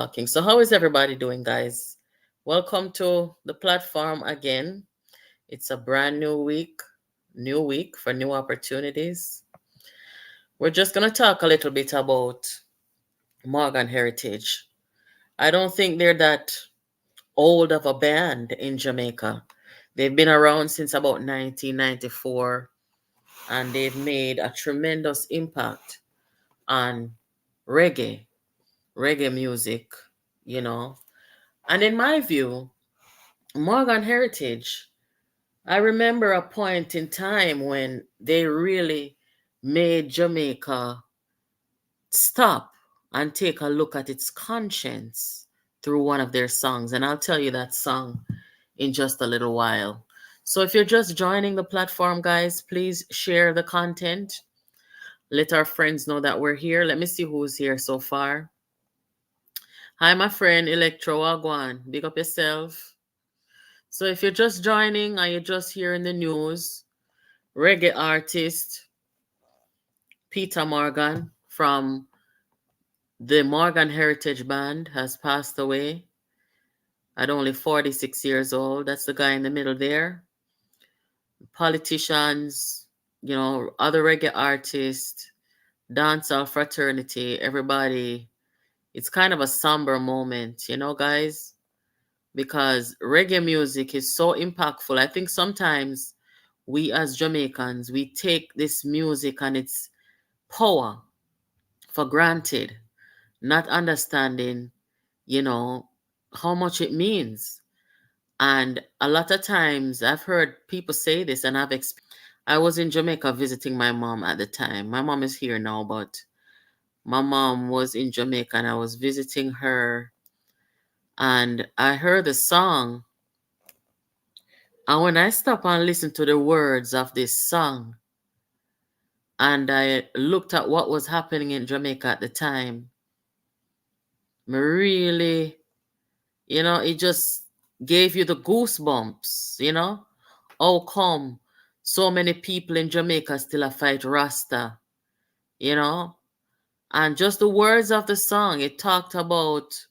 talking. So, how is everybody doing, guys? Welcome to the platform again. It's a brand new week for new opportunities. We're just going to talk a little bit about Morgan Heritage. I don't think they're that old of a band in Jamaica. They've been around since about 1994 and they've made a tremendous impact on reggae, reggae music, you know. And in my view, Morgan Heritage, I remember a point in time when they really made Jamaica stop and take a look at its conscience through one of their songs. And I'll tell you that song in just a little while. So if you're just joining the platform, guys, please share the content. Let our friends know that we're here. Let me see who's here so far. Hi, my friend Electro Wagwan. Big up yourself. So if you're just joining or you're just hearing the news, reggae artist Peter Morgan from the Morgan Heritage Band has passed away at only 46 years old. That's the guy in the middle there. Politicians, other reggae artists, dancehall fraternity, everybody. It's kind of a somber moment, guys, because reggae music is so impactful. I think sometimes we as Jamaicans, we take this music and its power for granted, not understanding, you know, how much it means. And a lot of times I've heard people say this and I've experienced. I was in Jamaica visiting my mom at the time. My mom is here now, but my mom was in Jamaica and I was visiting her and I heard the song. And when I stopped and listened to the words of this song and I looked at what was happening in Jamaica at the time, me really, it just gave you the goosebumps, How come so many people in Jamaica still a fight Rasta, you know? And just the words of the song, it talked about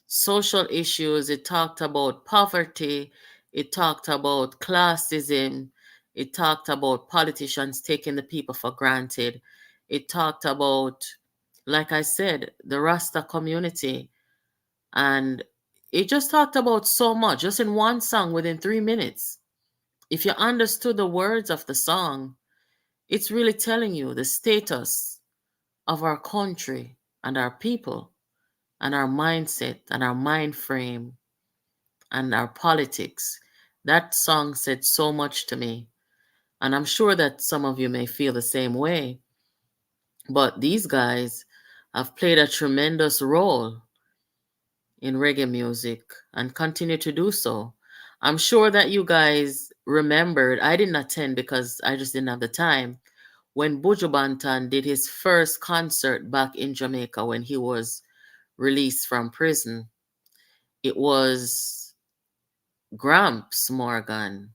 social issues, it talked about poverty, it talked about classism, it talked about politicians taking the people for granted. It talked about, like I said, the Rasta community. And it just talked about so much, just in one song within 3 minutes. If you understood the words of the song, it's really telling you the status of our country and our people and our mindset and our mind frame and our politics. That song said so much to me. And I'm sure that some of you may feel the same way. But these guys have played a tremendous role in reggae music and continue to do so. I'm sure that you guys remembered, I didn't attend because I just didn't have the time, when Buju Banton did his first concert back in Jamaica when he was released from prison. It was Gramps Morgan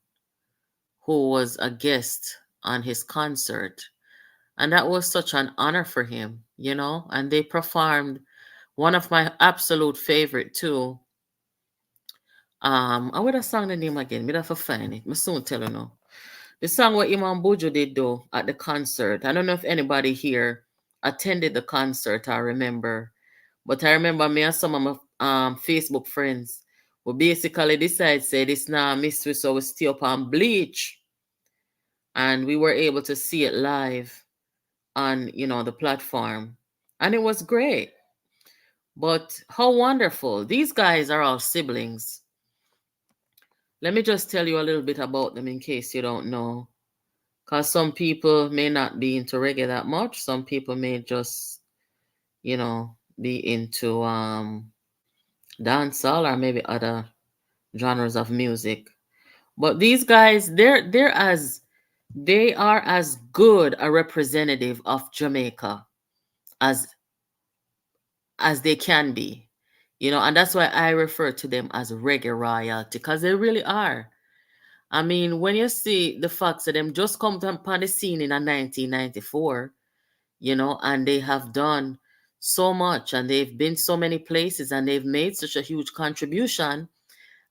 who was a guest on his concert. And that was such an honor for him, and they performed one of my absolute favorite too. I would have sung the name again. We'd have to find it. I soon tell you now. The song what Imam Buju did though at the concert. I don't know if anybody here attended the concert. I remember, but I remember me and some of my Facebook friends we basically decide say this now mystery, so we stay up on Bleach, and we were able to see it live on the platform, and it was great. But how wonderful! These guys are all siblings. Let me just tell you a little bit about them in case you don't know. Because some people may not be into reggae that much. Some people may just, be into dancehall or maybe other genres of music. But these guys, they are as good a representative of Jamaica as they can be. And that's why I refer to them as reggae royalty, because they really are. I mean, when you see the facts of them just come upon the scene in a 1994, and they have done so much, and they've been so many places, and they've made such a huge contribution,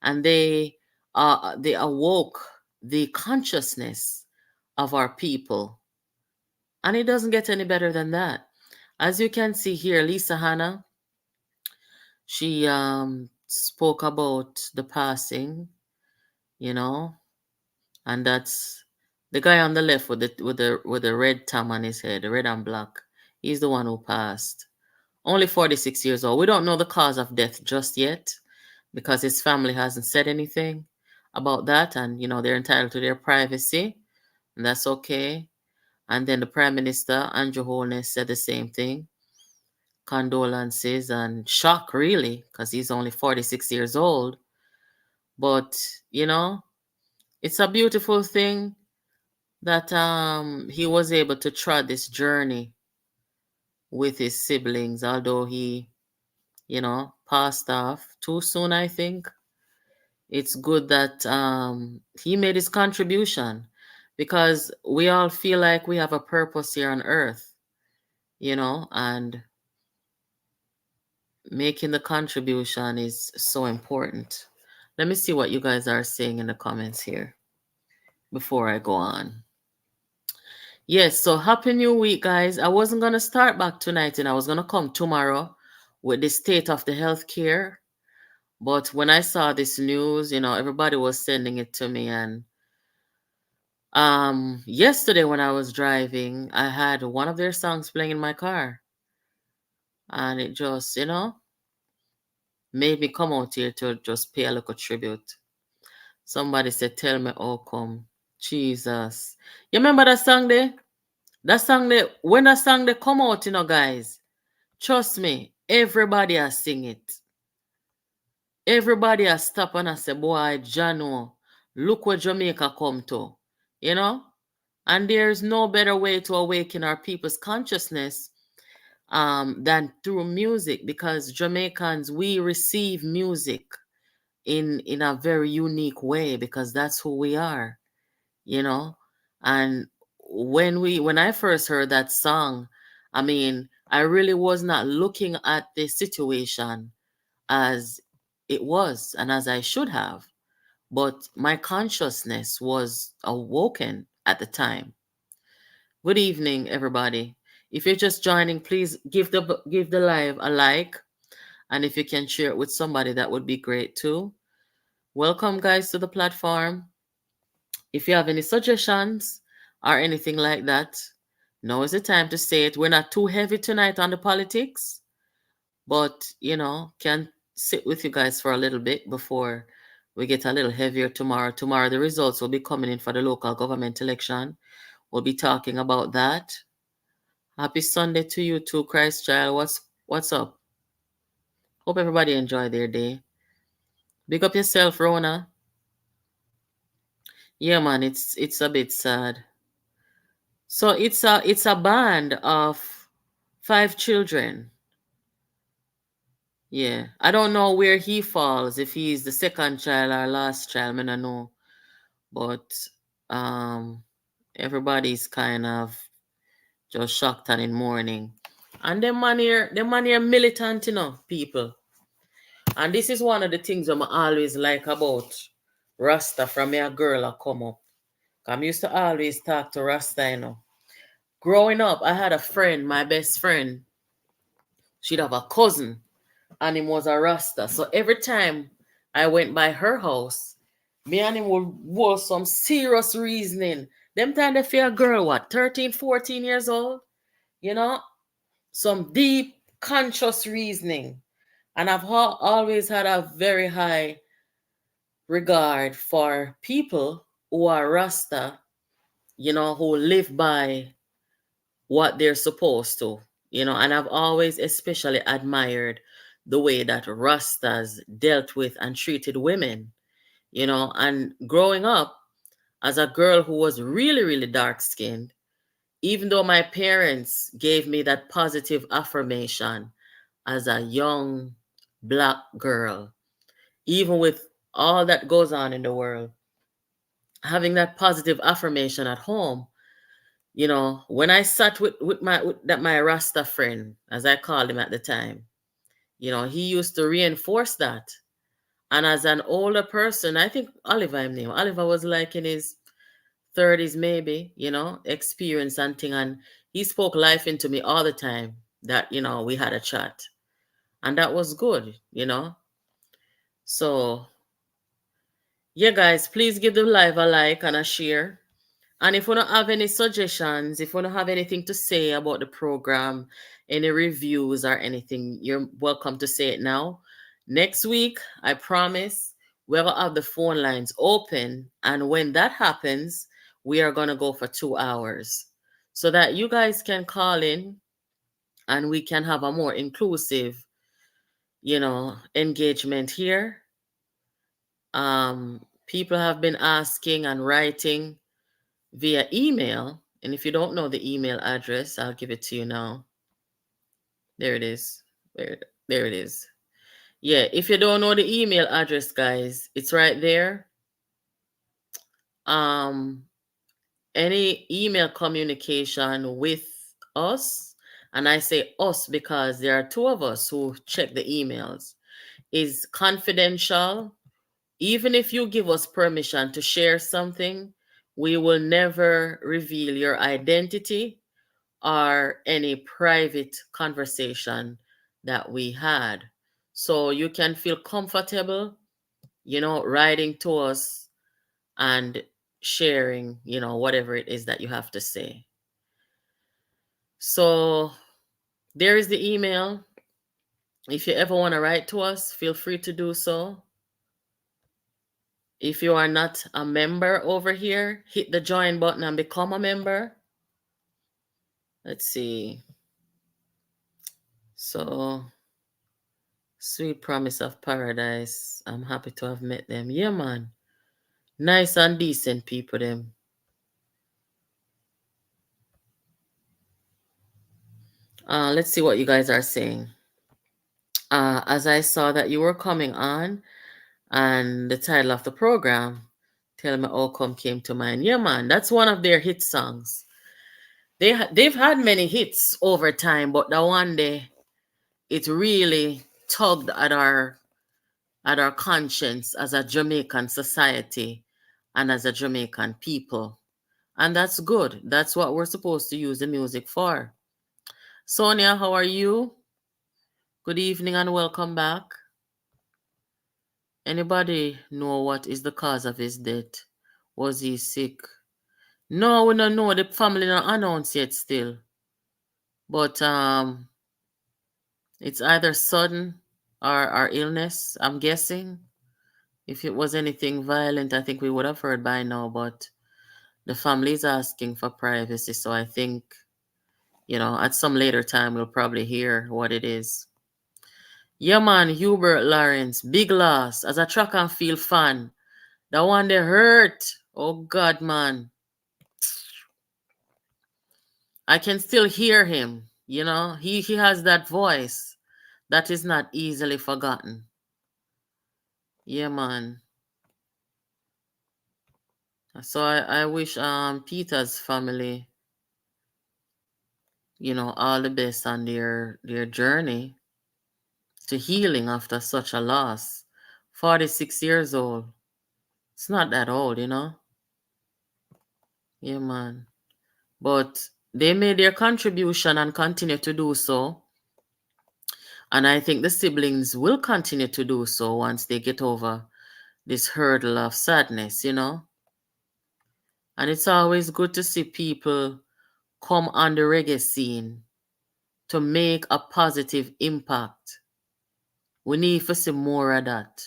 and they awoke the consciousness of our people. And it doesn't get any better than that. As you can see here, Lisa Hanna, she spoke about the passing, you know, and that's the guy on the left with the red tam on his head, the red and black. He's the one who passed. Only 46 years old. We don't know the cause of death just yet because his family hasn't said anything about that, and they're entitled to their privacy, and that's okay. And then the Prime Minister, Andrew Holness, said the same thing. Condolences and shock, really, because he's only 46 years old. But, it's a beautiful thing that he was able to trod this journey with his siblings, although he, passed off too soon, I think. It's good that he made his contribution because we all feel like we have a purpose here on earth, and making the contribution is so important. Let me see what you guys are saying in the comments here before I go on. Yes, so happy new week, guys. I wasn't going to start back tonight, and I was going to come tomorrow with the state of the healthcare. But when I saw this news, everybody was sending it to me. And yesterday when I was driving, I had one of their songs playing in my car. And it just, made me come out here to just pay a little tribute. Somebody said, tell me how come. Jesus. You remember that song there? That song there, when that song they come out, guys, trust me, everybody has sing it. Everybody has stop and I say, boy, Jano, look where Jamaica come to. And there's no better way to awaken our people's consciousness than through music, because Jamaicans, we receive music in a very unique way because that's who we are, and when I first heard that song, I mean, I really was not looking at the situation as it was and as I should have, but my consciousness was awoken at the time. Good evening, everybody. If you're just joining, please give the live a like, and if you can share it with somebody, that would be great too. Welcome, guys, to the platform. If you have any suggestions or anything like that, now is the time to say it. We're not too heavy tonight on the politics, but, can sit with you guys for a little bit before we get a little heavier tomorrow. Tomorrow, the results will be coming in for the local government election. We'll be talking about that. Happy Sunday to you too, Christ child. What's up? Hope everybody enjoy their day. Big up yourself, Rona. Yeah, man, it's a bit sad. So it's a band of 5 children. Yeah, I don't know where he falls, if he's the second child or last child, I don't know. But um, everybody's kind of just shocked and in mourning. And them man here militant, people. And this is one of the things I'm always like about Rasta from me a girl I come up. I used to always talk to Rasta. Growing up, I had a friend, my best friend. She'd have a cousin, and him was a Rasta. So every time I went by her house, me and him would was some serious reasoning. Them time they feel a girl, what, 13, 14 years old? You know? Some deep, conscious reasoning. And I've always had a very high regard for people who are Rasta, who live by what they're supposed to, and I've always especially admired the way that Rastas dealt with and treated women, and growing up as a girl who was really, really dark skinned, even though my parents gave me that positive affirmation as a young black girl, even with all that goes on in the world, having that positive affirmation at home, When I sat with my Rasta friend, as I called him at the time, he used to reinforce that. And as an older person, I think Oliver, him name, Oliver was like in his 30s, maybe, experience and thing. And he spoke life into me all the time that, we had a chat. And that was good. So, yeah, guys, please give the live a like and a share. And if you don't have any suggestions, if you don't have anything to say about the program, any reviews or anything, you're welcome to say it now. Next week, I promise, we'll have the phone lines open. And when that happens, we are going to go for 2 hours so that you guys can call in and we can have a more inclusive, engagement here. People have been asking and writing via email. And if you don't know the email address, I'll give it to you now. There it is. There it is. Yeah, if you don't know the email address, guys, it's right there. Um, any email communication with us, and I say us because there are two of us who check the emails, is confidential. Even if you give us permission to share something, we will never reveal your identity or any private conversation that we had. So you can feel comfortable, writing to us and sharing, whatever it is that you have to say. So there is the email. If you ever want to write to us, feel free to do so. If you are not a member over here, hit the join button and become a member. Let's see. So, Sweet Promise of Paradise. I'm happy to have met them. Yeah, man. Nice and decent people, them. Let's see what you guys are saying. As I saw that you were coming on, and the title of the program, Tell Me How Come, came to mind. Yeah, man. That's one of their hit songs. They've had many hits over time, but the one day it really tugged at our conscience as a Jamaican society and as a Jamaican people. And that's good. That's what we're supposed to use the music for. Sonia, how are you? Good evening and welcome back. Anybody know what is the cause of his death? Was he sick? No, we don't know. The family not announced yet still. But it's either sudden or illness, I'm guessing. If it was anything violent, I think we would have heard by now, but the family is asking for privacy, so I think, at some later time we'll probably hear what it is. Yeah, man, Hubert Lawrence, big loss as a track and field fan. The one they hurt. Oh God, man. I can still hear him. He has that voice that is not easily forgotten. Yeah, man. So I wish Peter's family, all the best on their journey to healing after such a loss. 46 years old. It's not that old. Yeah, man. But they made their contribution and continue to do so. And I think the siblings will continue to do so once they get over this hurdle of sadness. And it's always good to see people come on the reggae scene to make a positive impact. We need to see more of that.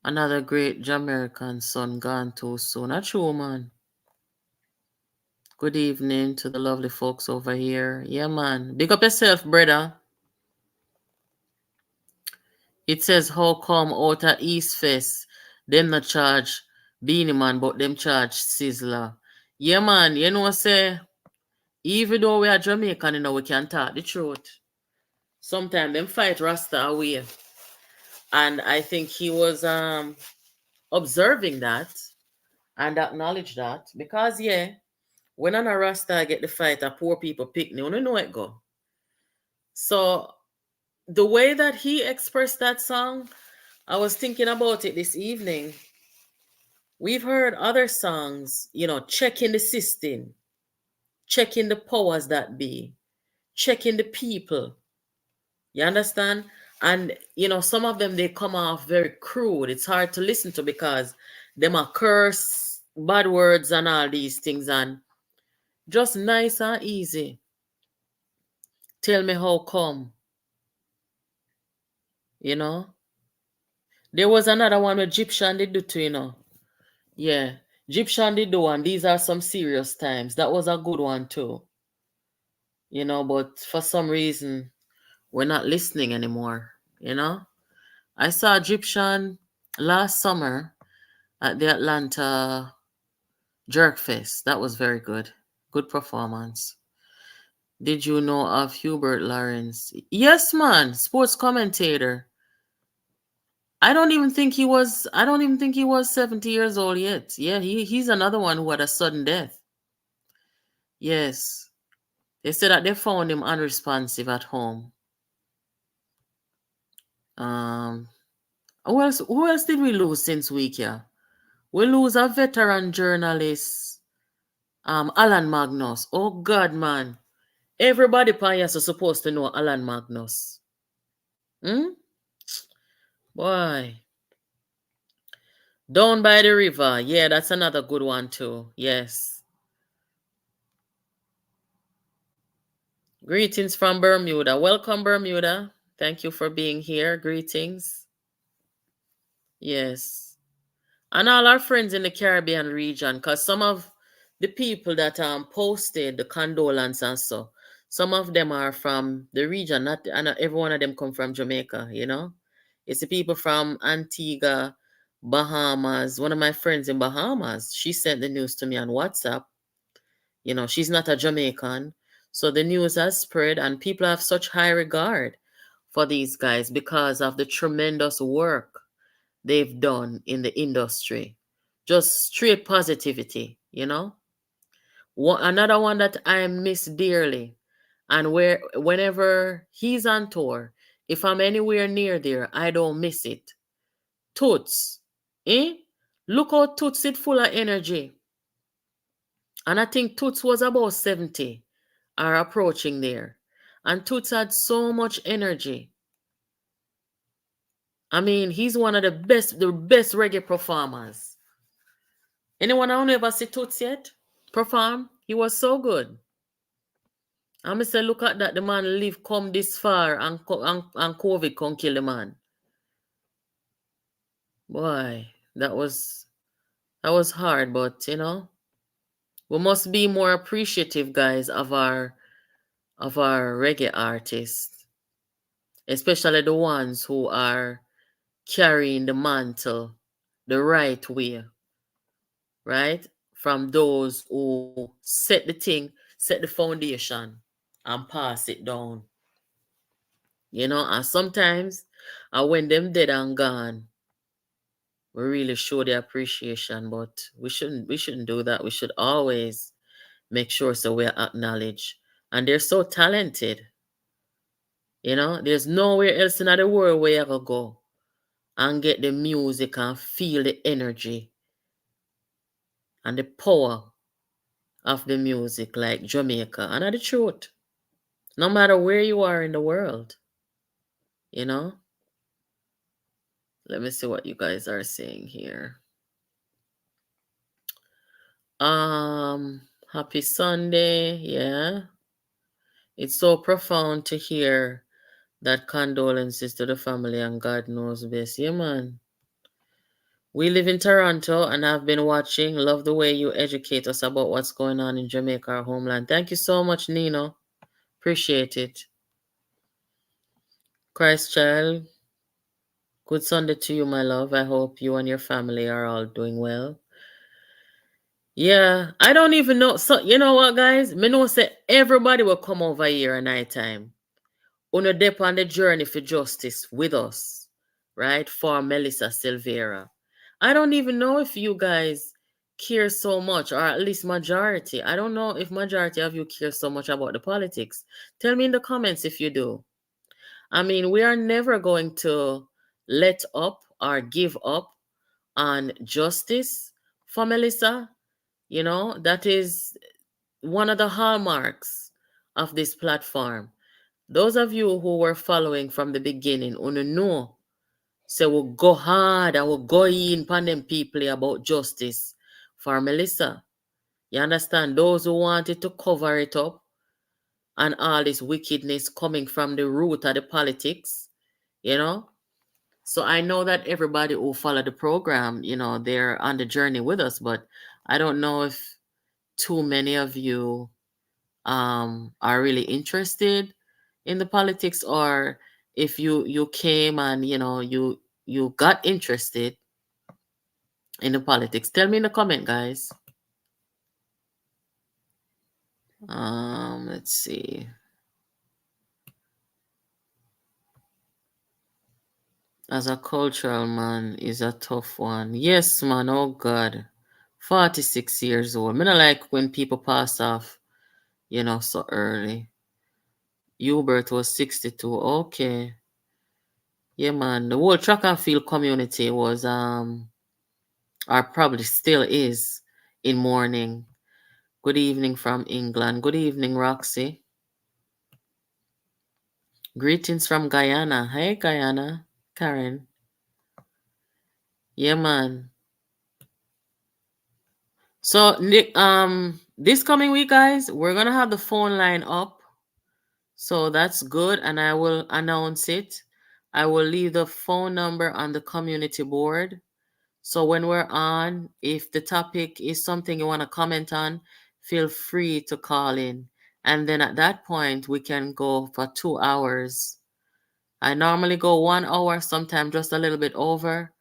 Another great Jamaican son gone too soon. A true man. Good evening to the lovely folks over here. Yeah, man. Big up yourself, brother. It says, how come out at East Fest, them not charge Beanie Man, but them charge Sizzler. Yeah, man. Say, even though we are Jamaican, we can talk the truth. Sometimes them fight Rasta away. And I think he was observing that and acknowledge that because, yeah, When an a Rasta get the fight, a poor people pick me. You know it go. So the way that he expressed that song, I was thinking about it this evening. We've heard other songs, checking the system, checking the powers that be, checking the people. You understand? And some of them they come off very crude. It's hard to listen to because them are curse, bad words, and all these things, and just nice and easy. Tell me how come, you know? There was another one where Egyptian did do too, Yeah. Egyptian did do one. These are some serious times. That was a good one too. But for some reason we're not listening anymore. I saw Egyptian last summer at the Atlanta Jerk Fest. That was very good. Good performance. Did you know of Hubert Lawrence? Yes, man. Sports commentator. I don't even think he was 70 years old yet. Yeah, he's another one who had a sudden death. Yes. They said that they found him unresponsive at home. Um who else did we lose since week, yeah? We lose a veteran journalist, Alan Magnus. Oh God, man. Everybody is supposed to know Alan Magnus. Hmm? Boy. Down by the river. Yeah, that's another good one too. Yes. Greetings from Bermuda. Welcome, Bermuda. Thank you for being here. Greetings. Yes. And all our friends in the Caribbean region, because some of the people that posted the condolence and so, some of them are from the region, not every one of them come from Jamaica. It's the people from Antigua, Bahamas. One of my friends in Bahamas, she sent the news to me on WhatsApp. She's not a Jamaican. So the news has spread, and people have such high regard for these guys because of the tremendous work they've done in the industry. Just straight positivity. Another one that I miss dearly, and whenever he's on tour, if I'm anywhere near there, I don't miss it. Toots. Eh? Look how Toots is full of energy. And I think Toots was about 70 or approaching there. And Toots had so much energy. I mean, he's one of the best reggae performers. Anyone I ever see Toots yet perform? He was so good. I say, look at that, the man live come this far and COVID can't kill the man. Boy, that was hard, but we must be more appreciative, guys, of our reggae artists, especially the ones who are carrying the mantle the right way, right? From those who set the foundation and pass it down. And sometimes when them dead and gone, we really show the appreciation, but we shouldn't do that. We should always make sure so we're acknowledged. And they're so talented. There's nowhere else in the world where you can go and get the music and feel the energy and the power of the music like Jamaica. And that's the truth. No matter where you are in the world, you know. Let me see what you guys are saying here. Happy Sunday. Yeah. It's so profound to hear that condolences to the family and God knows best. Yeah, man. We live in Toronto and I've been watching. Love the way you educate us about what's going on in Jamaica, our homeland. Thank you so much, Nino. Appreciate it. Christ child, good Sunday to you, my love. I hope you and your family are all doing well. Yeah, I don't even know. So, you know what, guys? Me know say everybody will come over here at night time. Una dep on the journey for justice with us, right? For Melissa Silvera. I don't even know if you guys care so much, or at least majority. I don't know if majority of you care so much about the politics. Tell me in the comments if you do. I mean, we are never going to let up or give up on justice for Melissa. You know, that is one of the hallmarks of this platform. Those of you who were following from the beginning, who know, say we'll go hard and we'll go in upon them people about justice for Melissa. You understand? Those who wanted to cover it up and all this wickedness coming from the root of the politics, you know? So I know that everybody who follow the program, they're on the journey with us, but I don't know if too many of you are really interested in the politics, or if you came and you got interested in the politics. Tell me in the comment, guys. Let's see. As a cultural man is a tough one. Yes, man. Oh God, 46 years old. Me not like when people pass off, so early. Hubert was 62. Okay. Yeah, man. The whole track and field community was or probably still is, in mourning. Good evening from England. Good evening, Roxy. Greetings from Guyana. Hey, Guyana. Karen. Yeah, man. So, this coming week, guys, we're gonna have the phone line up. So that's good, and I will announce it. I will leave the phone number on the community board. So when we're on, if the topic is something you want to comment on, feel free to call in. And then at that point, we can go for 2 hours. I normally go 1 hour, sometimes just a little bit over.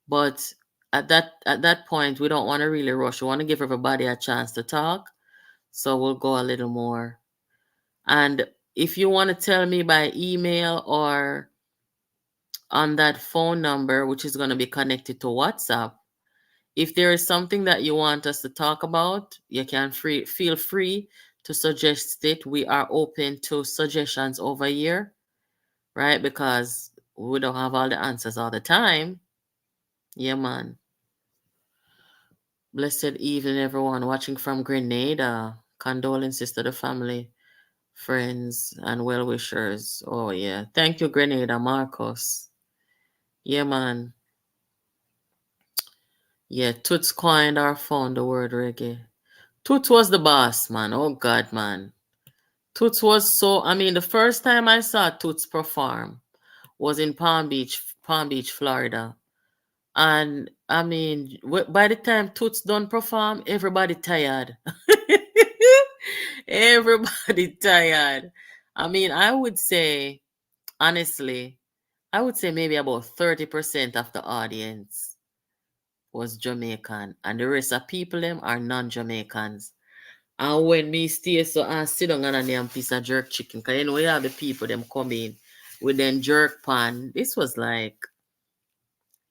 But at that point, we don't want to really rush. We want to give everybody a chance to talk. So we'll go a little more. And if you want to tell me by email or on that phone number, which is going to be connected to WhatsApp, if there is something that you want us to talk about, you can feel free to suggest it. We are open to suggestions over here, right? Because we don't have all the answers all the time. Yeah, man. Blessed evening, everyone watching from Grenada. Condolences to the family, friends, and well wishers. Oh, yeah. Thank you, Grenada, Marcos. Yeah, man. Yeah, Toots coined or found the word reggae. Toots was the boss, man. Oh, God, man. Toots was so, I mean, the first time I saw Toots perform was in Palm Beach, Florida. And I mean, by the time Toots done perform, everybody tired. Everybody tired. I mean, I would say, honestly, I would say maybe about 30% of the audience was Jamaican, and the rest of people them are non-Jamaicans. And when me stay so I sit down and a piece of jerk chicken, cause you have the people them come in with them jerk pan. This was like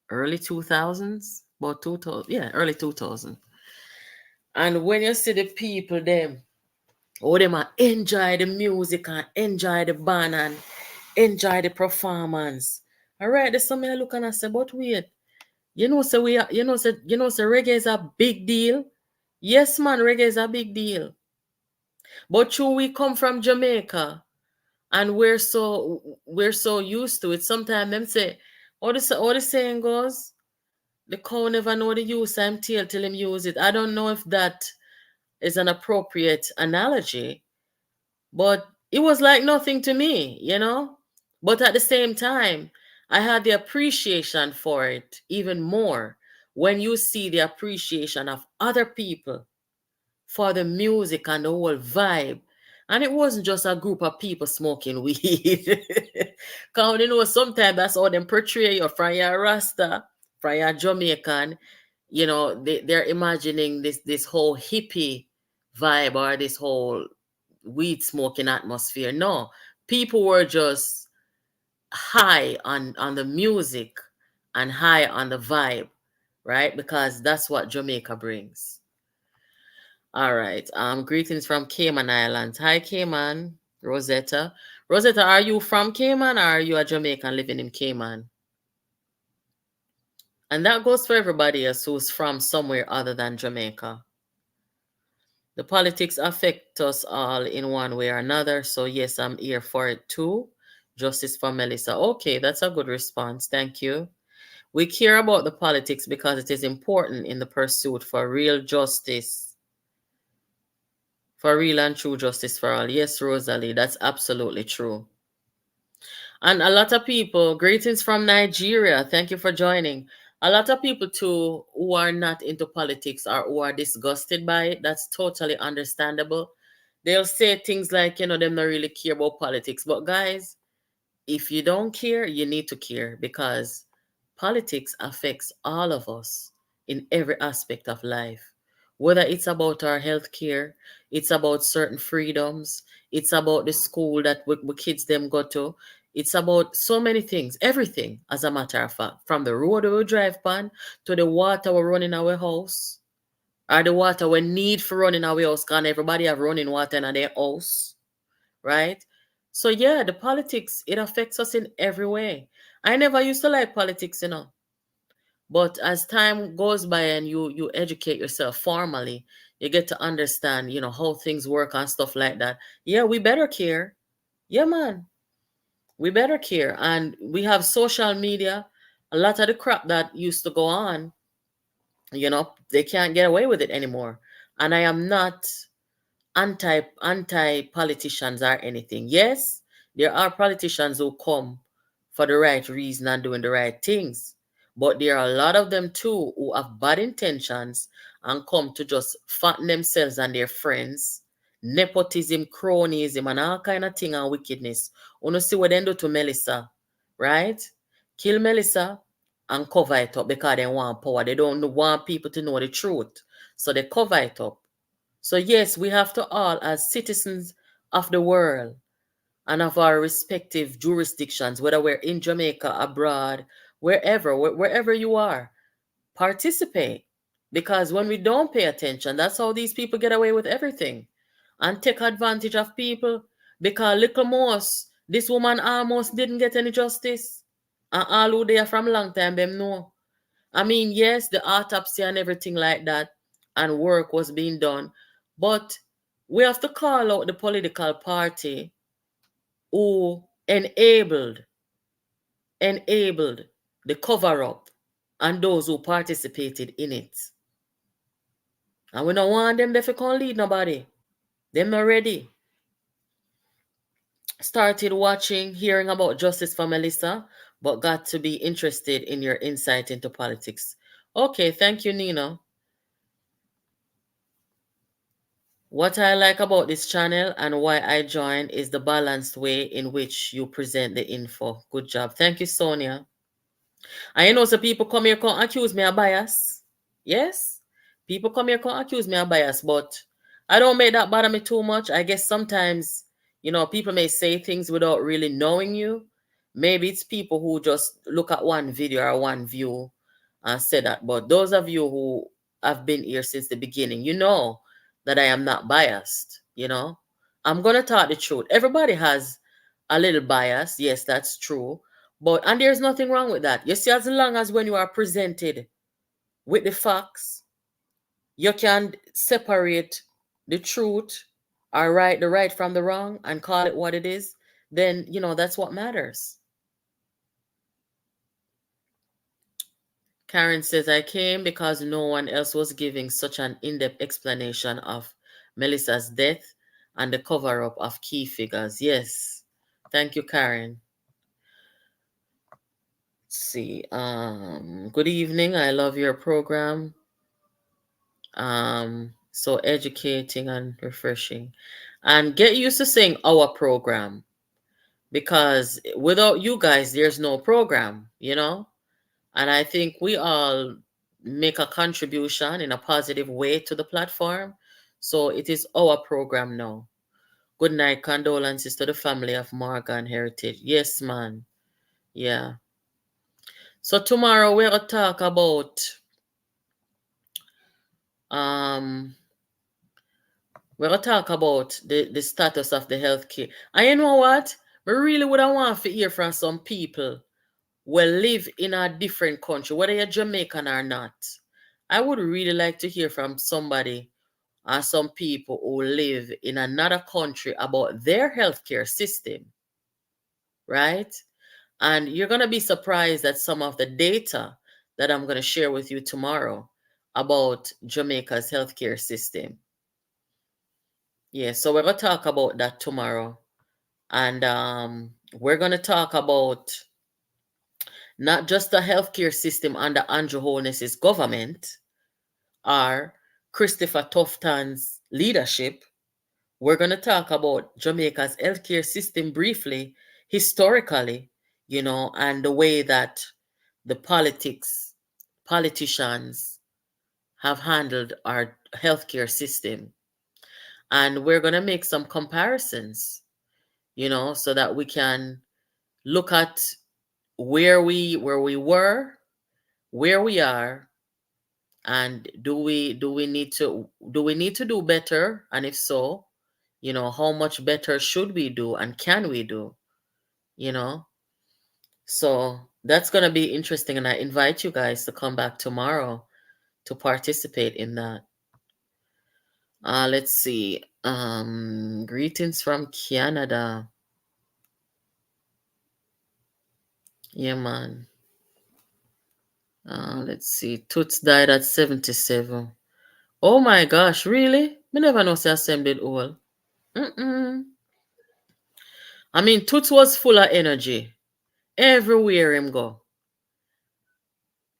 early 2000s, about 2000, yeah, early 2000. And when you see the people them, oh them a enjoy the music and enjoy the band and enjoy the performance. All right, there's something I look and I say, but wait, so so reggae is a big deal. Yes, man, reggae is a big deal. But true, we come from Jamaica, and we're so used to it. Sometimes them say, what the saying goes, the cow never know the use of tail till him use it. I don't know if that is an appropriate analogy, but it was like nothing to me. But at the same time, I had the appreciation for it even more when you see the appreciation of other people for the music and the whole vibe. And it wasn't just a group of people smoking weed. Because sometimes that's how them portray you from your Rasta, from your Jamaican. They're imagining this whole hippie vibe or this whole weed smoking atmosphere. No, people were just high on the music and high on the vibe. right? Because that's what Jamaica brings. All right. Greetings from Cayman Islands. Hi, Cayman. Rosetta. Rosetta, are you from Cayman or are you a Jamaican living in Cayman? And that goes for everybody else who's from somewhere other than Jamaica. The politics affect us all in one way or another. So yes, I'm here for it too. Justice for Melissa. Okay, that's a good response. Thank you. We care about the politics because it is important in the pursuit for real justice, for real and true justice for all. Yes, Rosalie, that's absolutely true. And a lot of people, greetings from Nigeria. Thank you for joining. A lot of people too who are not into politics or who are disgusted by it, that's totally understandable. They'll say things like, them not really care about politics. But guys, if you don't care, you need to care because politics affects all of us in every aspect of life. Whether it's about our health care, it's about certain freedoms, it's about the school that we kids them go to, it's about so many things, everything, as a matter of fact, from the road we drive on to the water we run in our house, or the water we need for running our house, because everybody have running water in their house, right? So yeah, the politics, it affects us in every way. I never used to like politics. But as time goes by and you educate yourself formally, you get to understand, how things work and stuff like that. Yeah, we better care. Yeah, man. We better care. And we have social media. A lot of the crap that used to go on, they can't get away with it anymore. And I am not anti politicians or anything. Yes, there are politicians who come for the right reason and doing the right things, but there are a lot of them too who have bad intentions and come to just fatten themselves and their friends, nepotism, cronyism, and all kind of thing and wickedness. You know, see what they do to Melissa, right? Kill Melissa and cover it up because they want power. They don't want people to know the truth, so they cover it up. So, yes, we have to all, as citizens of the world and of our respective jurisdictions, whether we're in Jamaica, abroad, wherever you are, participate. Because when we don't pay attention, that's how these people get away with everything and take advantage of people. Because little Moss, this woman almost didn't get any justice. And all who there from long time, them know. I mean, yes, the autopsy and everything like that and work was being done, but we have to call out the political party who enabled the cover up and those who participated in it. And we don't want them to come lead nobody. Them not ready. Started watching, hearing about justice for Melissa, but got to be interested in your insight into politics. Okay, thank you, Nina. What I like about this channel and why I joined is the balanced way in which you present the info. Good job. Thank you, Sonia. And some people come here come accuse me of bias. Yes? People come here come accuse me of bias, but I don't make that bother me too much. I guess sometimes, people may say things without really knowing you. Maybe it's people who just look at one video or one view and say that. But those of you who have been here since the beginning, you know that I am not biased. I'm going to talk the truth. Everybody has a little bias. Yes, that's true. And there's nothing wrong with that. You see, as long as when you are presented with the facts, you can separate the truth or the right from the wrong and call it what it is, then, that's what matters. Karen says, I came because no one else was giving such an in-depth explanation of Melissa's death and the cover-up of key figures. Yes. Thank you, Karen. Let's see. Good evening. I love your program. So educating and refreshing. And get used to saying our program because without you guys, there's no program. And I think we all make a contribution in a positive way to the platform. So it is our program now. Good night. Condolences to the family of Morgan Heritage. Yes, man. Yeah. So tomorrow we're going to talk about Um, we're gonna talk about the status of the healthcare. And you know what? We really would have want to hear from some people who live in a different country, whether you're Jamaican or not. I would really like to hear from somebody or some people who live in another country about their healthcare system, right? And you're going to be surprised at some of the data that I'm going to share with you tomorrow about Jamaica's healthcare system. Yeah, so we're going to talk about that tomorrow. And we're going to talk about not just the healthcare system under Andrew Holness's government or Christopher Tufton's leadership. We're going to talk about Jamaica's healthcare system briefly, historically, and the way that the politicians have handled our healthcare system. And we're going to make some comparisons, so that we can look at where we were, where we are, and do we need to do better, and if so, how much better should we do and can we do, you know so that's going to be interesting, and I invite you guys to come back tomorrow to participate in that. Let's see. Greetings from Canada. Yeah, man. Let's see. Toots died at 77. Oh my gosh, really? Me never know say Sam did all. Mm-mm. I mean, Toots was full of energy. Everywhere him go.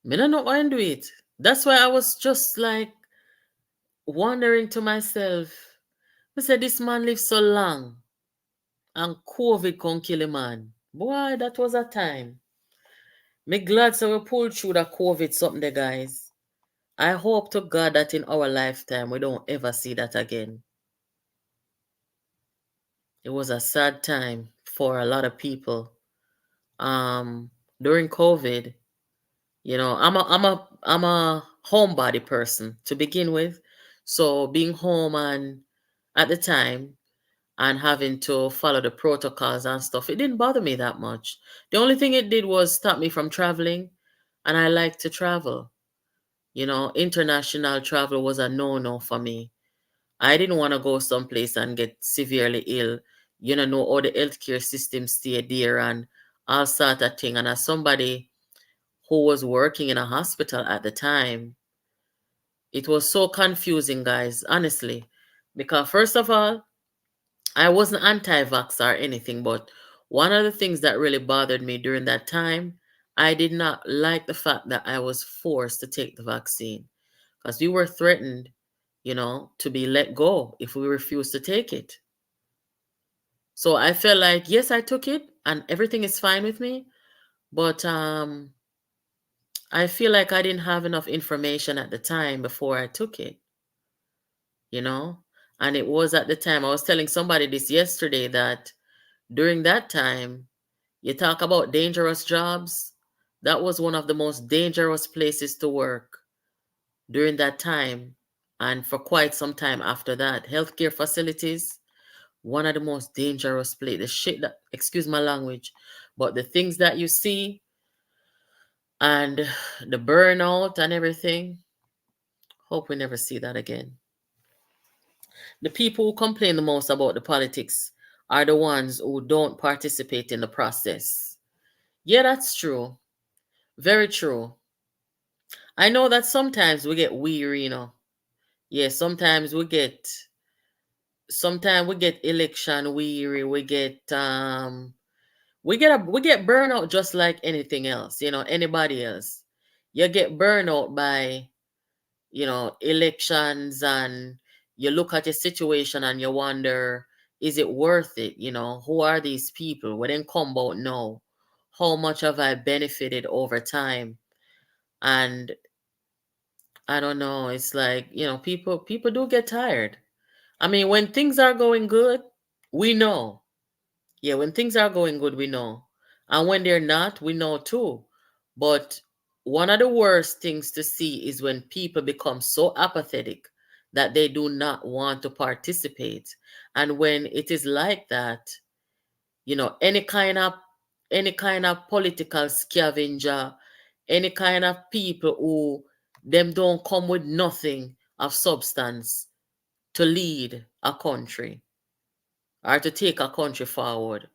Me no know how him do it. That's why I was just like wondering to myself. I said, this man lived so long. And COVID can kill a man. Boy, that was a time. Me glad so we pulled through the COVID something there, guys. I hope to God that in our lifetime we don't ever see that again. It was a sad time for a lot of people. Um, During COVID, I'm a homebody person to begin with. So being home and at the time and having to follow the protocols and stuff, it didn't bother me that much. The only thing it did was stop me from traveling, and I like to travel. International travel was a no-no for me. I didn't want to go someplace and get severely ill. Know all the healthcare system stay there and all sort of thing. And as somebody who was working in a hospital at the time, it was so confusing, guys, honestly. Because first of all, I wasn't anti-vax or anything, but one of the things that really bothered me during that time, I did not like the fact that I was forced to take the vaccine because we were threatened, to be let go if we refused to take it. So I felt like, yes, I took it and everything is fine with me, but I feel like I didn't have enough information at the time before I took it, you know? And it was at the time, I was telling somebody this yesterday that during that time, you talk about dangerous jobs. That was one of the most dangerous places to work during that time. And for quite some time after that, healthcare facilities, one of the most dangerous places. The shit that, excuse my language, but the things that you see and the burnout and everything, hope we never see that again. The people who complain the most about the politics are the ones who don't participate in the process. Yeah, that's true. Very true. I know that sometimes we get weary, Yeah, sometimes we get election weary, we get burnout just like anything else, anybody else. You get burnout by, elections, and you look at your situation and you wonder, is it worth it? Who are these people? When they come about now, how much have I benefited over time? And I don't know. It's like, people do get tired. I mean, when things are going good, we know. Yeah, when things are going good, we know. And when they're not, we know too. But One of the worst things to see is when people become so apathetic that they do not want to participate. And when it is like that, any kind of political scavenger, any kind of people who them don't come with nothing of substance to lead a country or to take a country forward.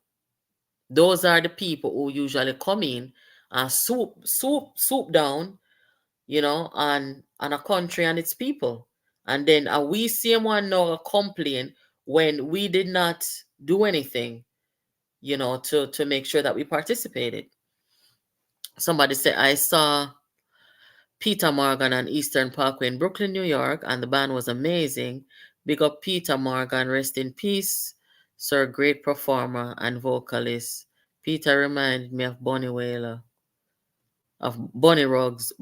Those are the people who usually come in and swoop down, on a country and its people. And then we see one now complain when we did not do anything, to make sure that we participated. Somebody said, I saw Peter Morgan on Eastern Parkway in Brooklyn, New York, and the band was amazing. Big up Peter Morgan, rest in peace. Sir, great performer and vocalist. Peter reminded me of Bonnie Whaler, of Bonnie Ruggs,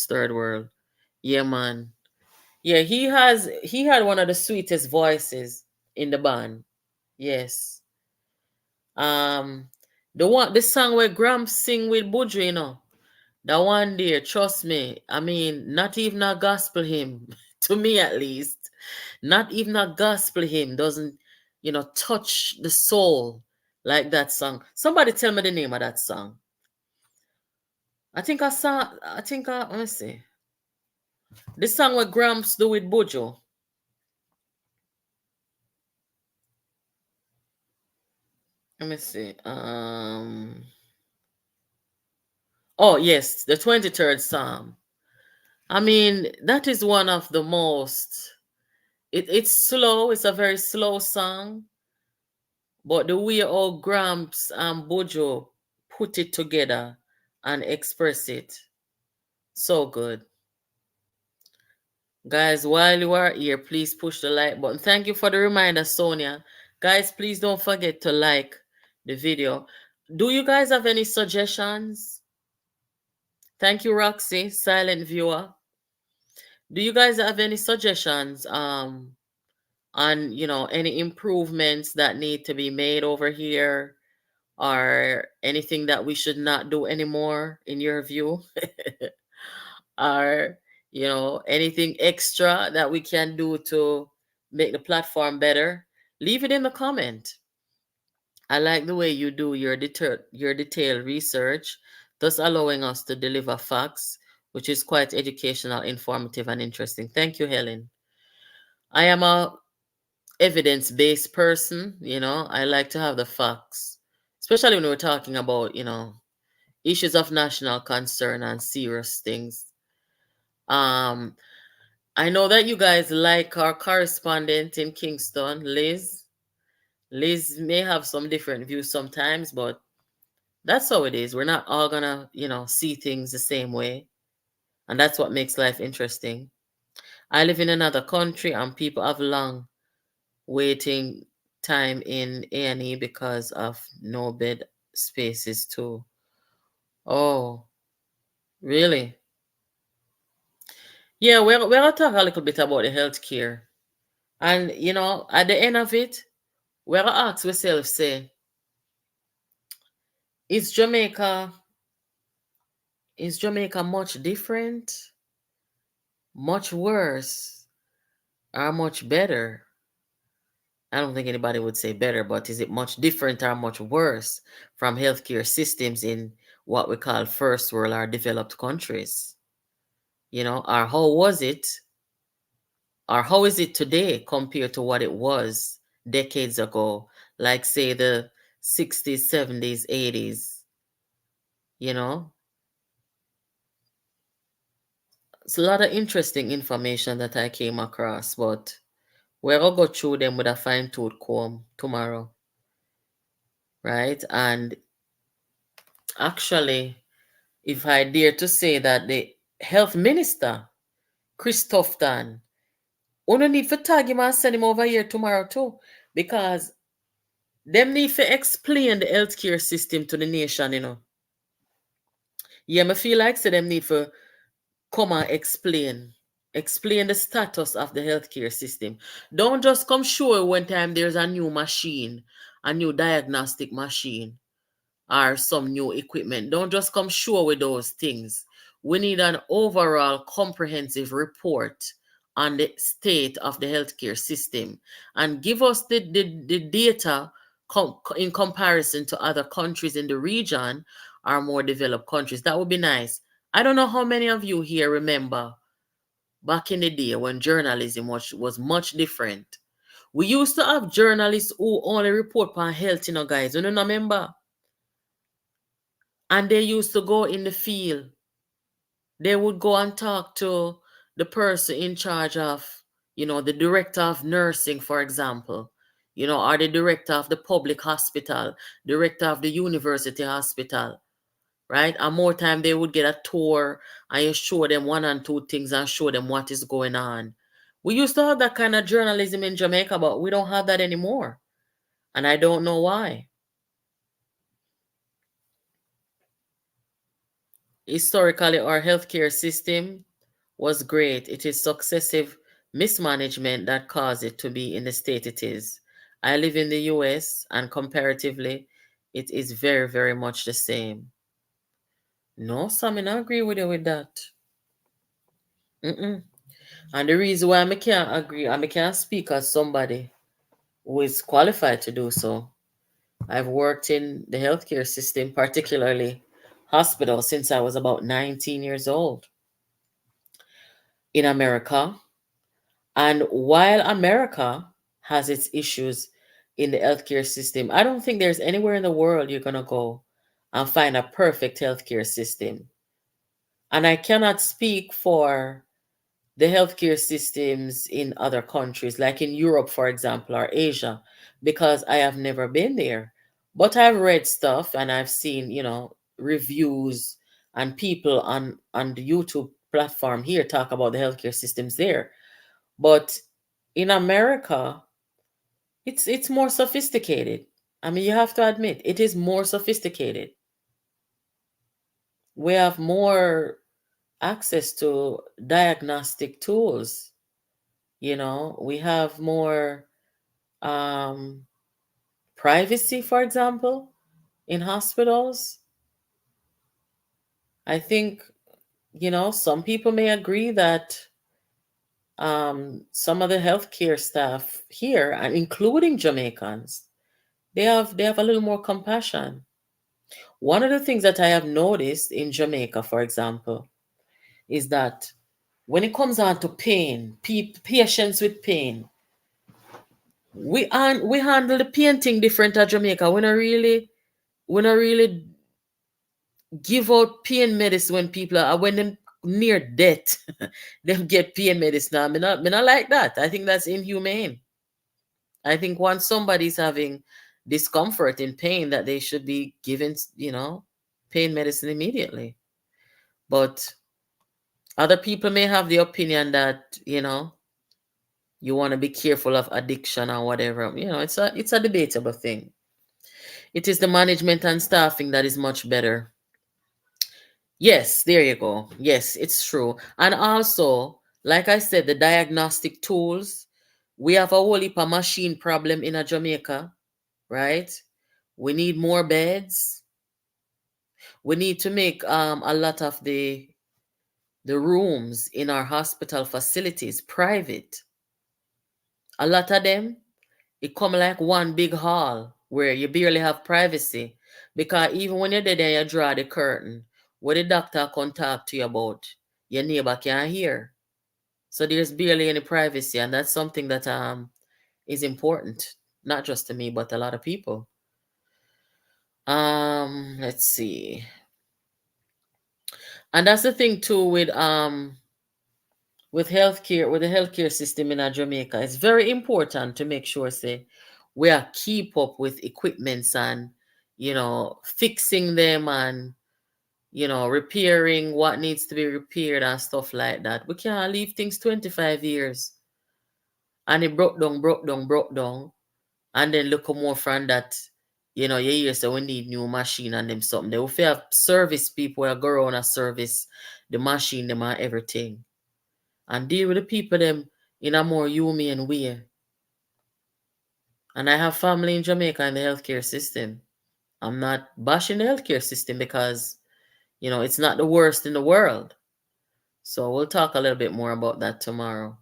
Third World. Yeah, man. Yeah, he had one of the sweetest voices in the band. Yes. Um, the song where Gramps sing with Budry, that one there, trust me. I mean, not even a gospel hymn, to me at least, not even a gospel hymn doesn't, touch the soul like that song. Somebody tell me the name of that song. Let me see. The song where Gramps do with Bojo. Let me see. Oh, yes, the 23rd Psalm. I mean, that is one of the most. It's slow. It's a very slow song, but the way all Gramps and Bojo put it together and express it, so good. Guys, while you are here, please push the like button. Thank you for the reminder, Sonia. Guys, please don't forget to like the video. Do you guys have any suggestions? Thank you, Roxy, silent viewer. Do you guys have any suggestions on any improvements that need to be made over here, or anything that we should not do anymore in your view? Or anything extra that we can do to make the platform better? Leave it in the comment. I like the way you do your detailed research, thus allowing us to deliver facts, which is quite educational, informative, and interesting. Thank you, Helen. I am a evidence-based person. I like to have the facts, especially when we're talking about issues of national concern and serious things. um I know that you guys like our correspondent in Kingston, Liz may have some different views sometimes, but that's how it is. We're not all gonna see things the same way, and that's what makes life interesting. I live in another country, and people have long waiting time in A&E because of no bed spaces too. Oh, really? Yeah, we're gonna talk a little bit about the healthcare. And at the end of it, we're gonna ask ourselves, say, is Jamaica is Jamaica much different, much worse, or much better? I don't think anybody would say better, but is it much different or much worse from healthcare systems in what we call first world or developed countries? Or how was it, or how is it today compared to what it was decades ago, like say the 60s, 70s, 80s? You know, it's a lot of interesting information that I came across, but we're gonna go through them with a fine tooth comb tomorrow, right? And actually, if I dare to say that the health minister, Christoph, we need to tag him and send him over here tomorrow too, because them need to explain the healthcare system to the nation. Yeah, me feel like say them need to come and explain the status of the healthcare system. Don't just come show when time there's a new machine, a new diagnostic machine, or some new equipment. Don't just come show with those things We need an overall comprehensive report on the state of the healthcare system and give us the data in comparison to other countries in the region or more developed countries. That would be nice. I don't know how many of you here remember back in the day when journalism was much different. We used to have journalists who only report on health, guys. You know, remember? And they used to go in the field. They would go and talk to the person in charge of, the director of nursing, for example, or the director of the public hospital, director of the university hospital, right? And more time they would get a tour and you show them one and two things and show them what is going on. We used to have that kind of journalism in Jamaica, but we don't have that anymore. And I don't know why. Historically, our healthcare system was great. It is successive mismanagement that caused it to be in the state it is. I live in the US and comparatively, it is very, very much the same. No, Sam, I agree with you with that. Mm-mm. And the reason why I can't agree, I can't speak as somebody who is qualified to do so. I've worked in the healthcare system, particularly hospital, since I was about 19 years old in America. And while America has its issues in the healthcare system, I don't think there's anywhere in the world you're going to go and find a perfect healthcare system. And I cannot speak for the healthcare systems in other countries, like in Europe, for example, or Asia, because I have never been there. But I've read stuff and I've seen, reviews and people on the YouTube platform here talk about the healthcare systems there. But in America, it's more sophisticated. I mean, you have to admit, it is more sophisticated. We have more access to diagnostic tools. We have more um, privacy, for example, in hospitals. I think, some people may agree that some of the healthcare staff here, and including Jamaicans, they have a little more compassion. One of the things that I have noticed in Jamaica, for example, is that when it comes on to pain, patients with pain, we handle the pain thing different at Jamaica. We not really give out pain medicine when people are when them near death, them get pain medicine. Now, me not like that. I think that's inhumane. I think once somebody's having discomfort and pain, that they should be given, pain medicine immediately. But other people may have the opinion that, you want to be careful of addiction or whatever. It's a debatable thing. It is the management and staffing that is much better. Yes, there you go. Yes, it's true. And also, like I said, the diagnostic tools, we have a whole heap of machine problem in a Jamaica, right? We need more beds. We need to make a lot of the rooms in our hospital facilities private. A lot of them, it come like one big hall where you barely have privacy. Because even when you're there, you draw the curtain. What the doctor can talk to you about, your neighbor can't hear. So there's barely any privacy, and that's something that is important, not just to me, but a lot of people. Let's see. And that's the thing too with healthcare, with the healthcare system in Jamaica. It's very important to make sure, say, we are keep up with equipments and, fixing them and, repairing what needs to be repaired and stuff like that. We can't leave things 25 years and it broke down, broke down, broke down. And then look more from that, you hear say we need new machine and them something. They will have service people that go around and service the machine, them and everything. And deal with the people them in a more humane way. And I have family in Jamaica in the healthcare system. I'm not bashing the healthcare system because, It's not the worst in the world. So we'll talk a little bit more about that tomorrow.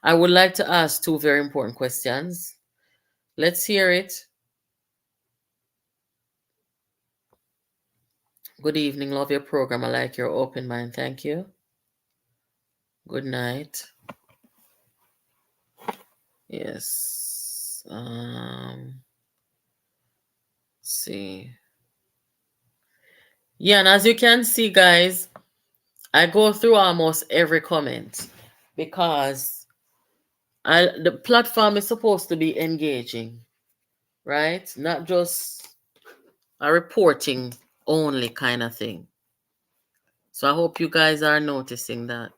I would like to ask two very important questions. Let's hear it. Good evening, love your program. I like your open mind. Thank you. Good night. Yes. See. Yeah, and as you can see, guys, I go through almost every comment because the platform is supposed to be engaging, right? Not just a reporting only kind of thing. So I hope you guys are noticing that.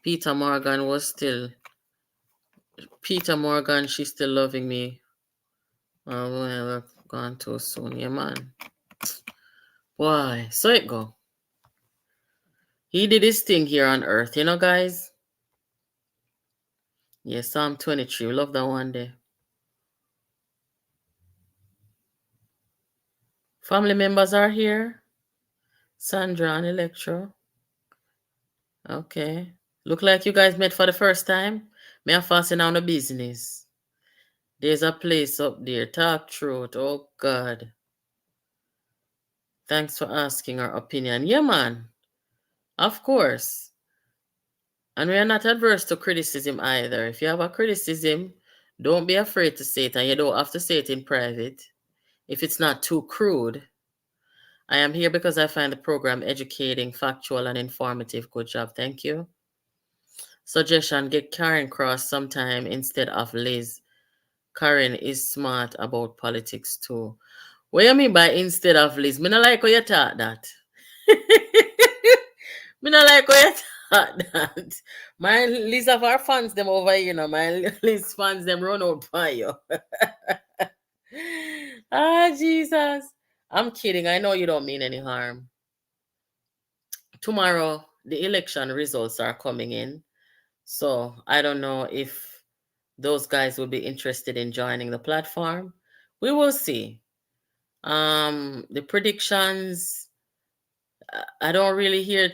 Peter Morgan was still Peter Morgan, she's still loving me. Oh, well, gone too soon, yeah, man. Why? So it go. He did his thing here on earth, guys. Yeah, Psalm 23. Love that one day. Family members are here. Sandra and Electro. Okay. Look like you guys met for the first time. Me a fasten on the business. There's a place up there. Talk truth. Oh, God. Thanks for asking our opinion. Yeah, man. Of course. And we are not adverse to criticism either. If you have a criticism, don't be afraid to say it, and you don't have to say it in private. If it's not too crude, I am here because I find the program educating, factual, and informative. Good job. Thank you. Suggestion, get Karen Cross sometime instead of Liz. Karen is smart about politics too. What you mean by instead of Liz? Me not like how you talk that. Me not like how you talk that. My Liz of our fans them over here, my Liz fans them run out by you. Ah, Jesus. I'm kidding. I know you don't mean any harm. Tomorrow, the election results are coming in. So I don't know if those guys will be interested in joining the platform. We will see. The predictions, I don't really hear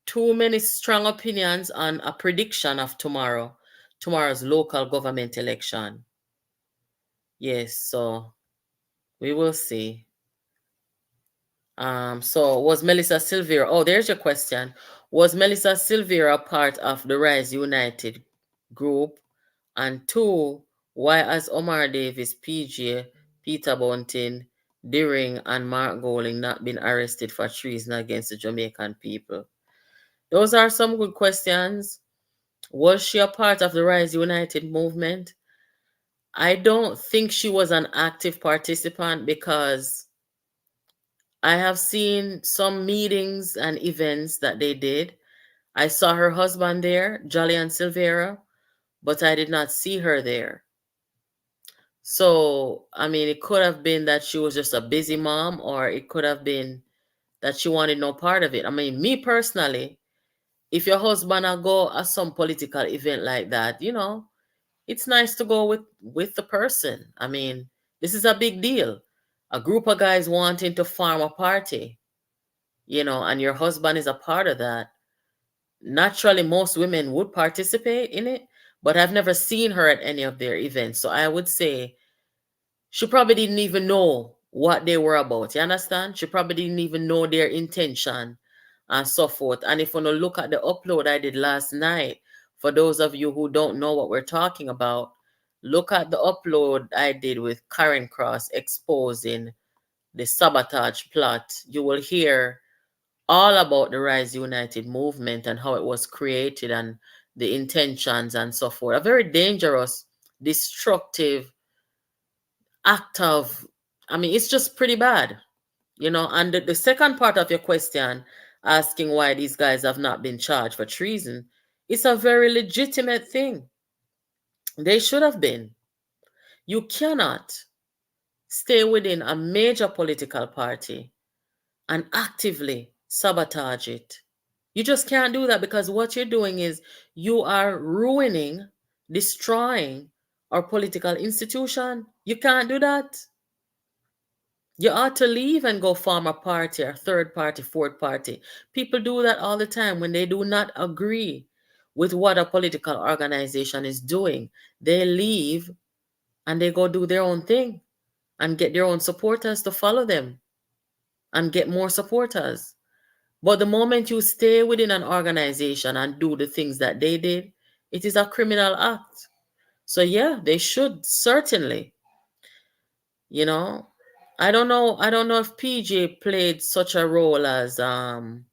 too many strong opinions on a prediction of tomorrow's local government election. Yes, so we will see. So was Melissa Silvera? Oh, there's your question. Was Melissa Silvera part of the Rise United group? And two, why has Omar Davis, PJ, Peter Bunting, Deering, and Mark Golding not been arrested for treason against the Jamaican people? Those are some good questions. Was she a part of the Rise United movement? I don't think she was an active participant because I have seen some meetings and events that they did. I saw her husband there, Jolly Silvera, but I did not see her there. So, I mean, it could have been that she was just a busy mom, or it could have been that she wanted no part of it. I mean, me personally, if your husband go at some political event like that, it's nice to go with the person. I mean, this is a big deal. A group of guys wanting to form a party, and your husband is a part of that. Naturally, most women would participate in it, but I've never seen her at any of their events. So I would say she probably didn't even know what they were about. You understand? She probably didn't even know their intention and so forth. And if you want to look at the upload I did last night, for those of you who don't know what we're talking about, look at the upload I did with Karen Cross exposing the sabotage plot. You will hear all about the Rise United movement and how it was created and the intentions and so forth. A very dangerous, destructive act of, I mean, it's just pretty bad, And the second part of your question, asking why these guys have not been charged for treason, it's a very legitimate thing. They should have been. You cannot stay within a major political party and actively sabotage it. You just can't do that because what you're doing is you are ruining, destroying our political institution. You can't do that. You ought to leave and go form a party, a third party, fourth party. People do that all the time when they do not agree with what a political organization is doing. They leave and they go do their own thing and get their own supporters to follow them and get more supporters. But the moment you stay within an organization and do the things that they did, it is a criminal act. So yeah, they should certainly, you know. I don't know if PJ played such a role as Omar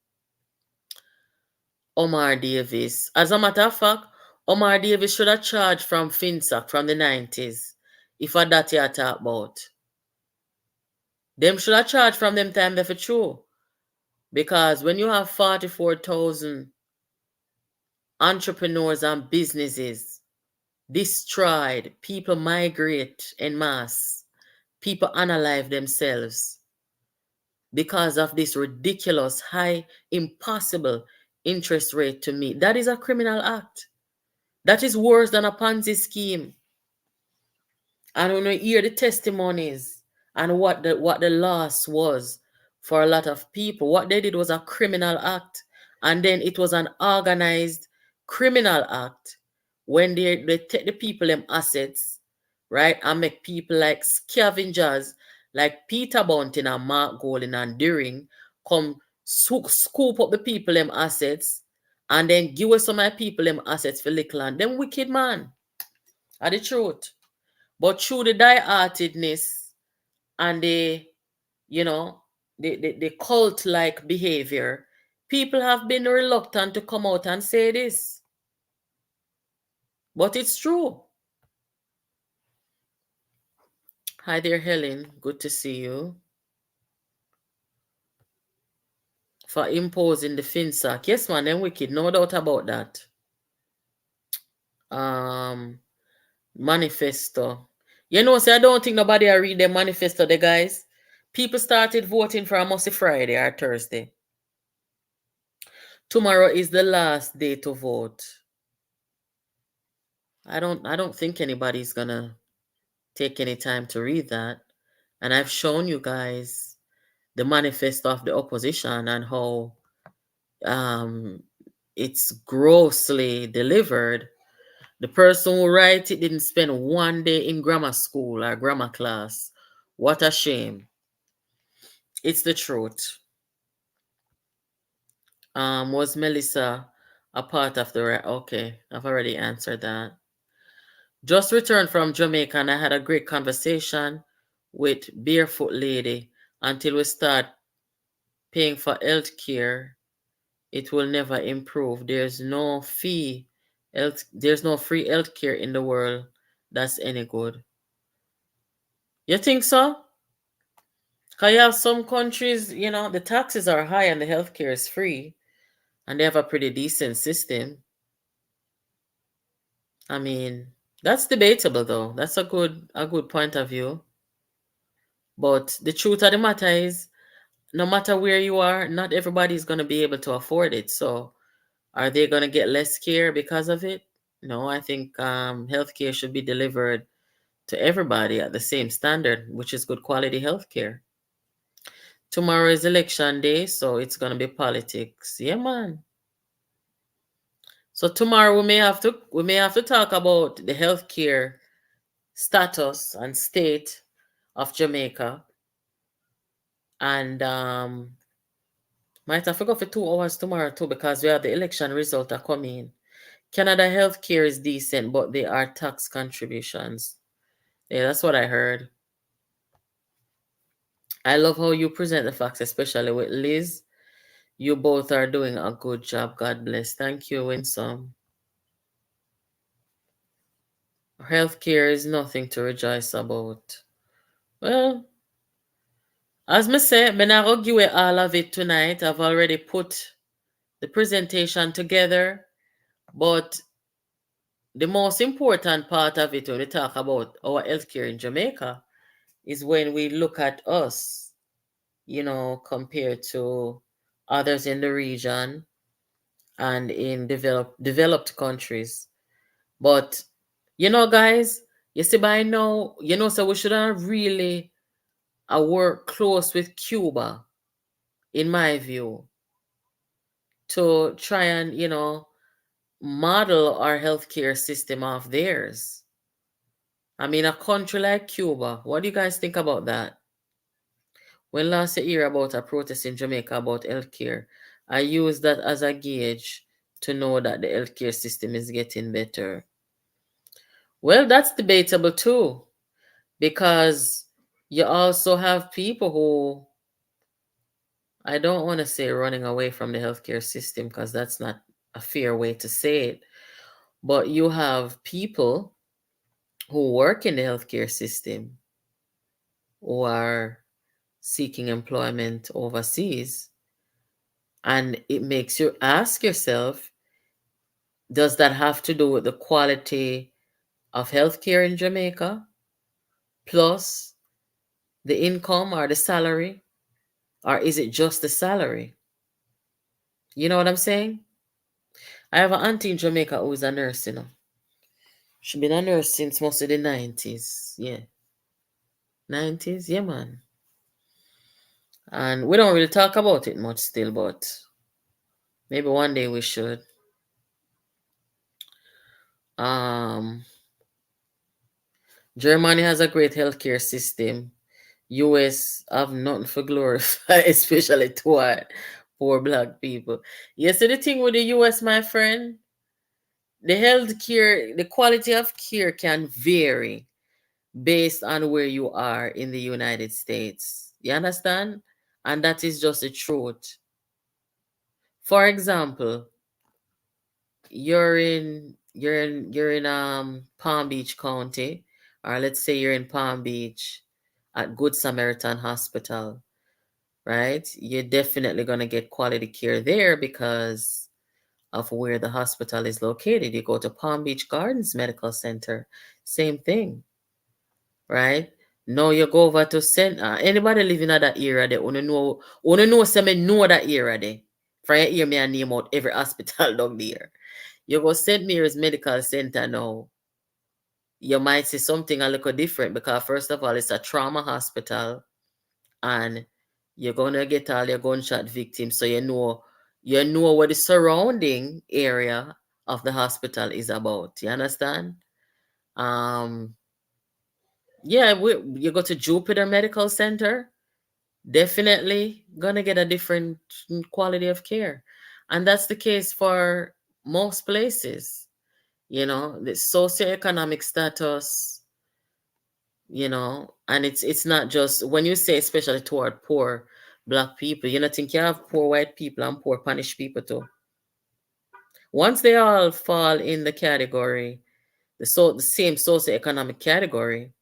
Davis. As a matter of fact, Omar Davis should have charged from FinSac from the 90s. If I that you talk about. Them should have charged from them time there for true. Because when you have 44,000 entrepreneurs and businesses destroyed, people migrate en masse, people unalive themselves because of this ridiculous, high, impossible interest rate to meet. That is a criminal act. That is worse than a Ponzi scheme. And when you hear the testimonies and what the loss was for a lot of people, what they did was a criminal act. And then it was an organized criminal act when they take the people them assets, right? And make people like scavengers, like Peter Bunting and Mark Golding and Deering come scoop up the people them assets and then give us some of the people them assets for little and them wicked man. Are the truth. But through the die-heartedness and you know, the cult-like behavior, people have been reluctant to come out and say this. But it's true. Hi there, Helen. Good to see you. For imposing the FinSac. Yes, man, them wicked. No doubt about that. Um, Manifesto. You know, say I don't think nobody will read the manifesto, the guys. People started voting for a Musty Friday or Thursday. Tomorrow is the last day to vote. I don't think anybody's gonna take any time to read that. And I've shown you guys the manifesto of the opposition and how um it's grossly delivered. The person who wrote it didn't spend one day in grammar school or grammar class. What a shame. It's the truth. Was Melissa a part of the okay, I've already answered that. Just returned from Jamaica and I had a great conversation with Barefoot Lady. Until we start paying for health care, it will never improve. There's no free health care in the world that's any good. You think so? Because you have some countries, the taxes are high and the healthcare is free, and they have a pretty decent system. I mean, that's debatable though. That's a good point of view. But the truth of the matter is, no matter where you are, not everybody's going to be able to afford it. So, are they going to get less care because of it? No, I think healthcare should be delivered to everybody at the same standard, which is good quality healthcare. Tomorrow is election day, so it's going to be politics. Yeah, man. So tomorrow we may have to talk about the healthcare status and state of Jamaica, and might have to go for 2 hours tomorrow too because we have the election result are coming. Canada healthcare is decent, but they are tax contributions. Yeah, that's what I heard. I love how you present the facts, especially with Liz. You both are doing a good job. God bless. Thank you, Winsome. Healthcare is nothing to rejoice about. Well, as me say, me not gonna give away all of it tonight. I've already put the presentation together, but the most important part of it when we talk about our healthcare in Jamaica is when we look at us, compared to others in the region and in developed countries. But guys, you see by now, so we shouldn't really work close with Cuba, in my view, to try and, model our healthcare system off theirs. I mean, a country like Cuba, what do you guys think about that? When last you hear about a protest in Jamaica about healthcare, I use that as a gauge to know that the healthcare system is getting better. Well, that's debatable too, because you also have people who, I don't want to say running away from the healthcare system because that's not a fair way to say it, but you have people who work in the healthcare system who are seeking employment overseas. And it makes you ask yourself, does that have to do with the quality of healthcare in Jamaica plus the income or the salary? Or is it just the salary? You know what I'm saying? I have an auntie in Jamaica who is a nurse, you know. She been a nurse since most of the 90s. Yeah. 90s? Yeah, man. And we don't really talk about it much still, but maybe one day we should. Um, Germany has a great healthcare system. US have nothing for glorify, especially to our poor black people. You see the thing with the US, my friend, the healthcare, the quality of care can vary based on where you are in the United States. You understand? And that is just the truth. For example, you're in Palm Beach County, or let's say you're in Palm Beach at Good Samaritan Hospital, right? You're definitely gonna get quality care there because of where the hospital is located. You go to Palm Beach Gardens Medical Center, same thing, right? Now you go over to anybody living in that area, they wanna know say me know that area there. For you hear me and name out every hospital down there. You go St. Mary's Medical Center now. You might see something a little different because first of all, it's a trauma hospital and you're gonna get all your gunshot victims, so you know what the surrounding area of the hospital is about. You understand? Um, yeah, you go to Jupiter Medical Center, definitely gonna get a different quality of care, and that's the case for most places. The socioeconomic status, and it's not just when you say especially toward poor black people, you know, think you have poor white people and poor Spanish people too. Once they all fall in the category, the same socioeconomic category,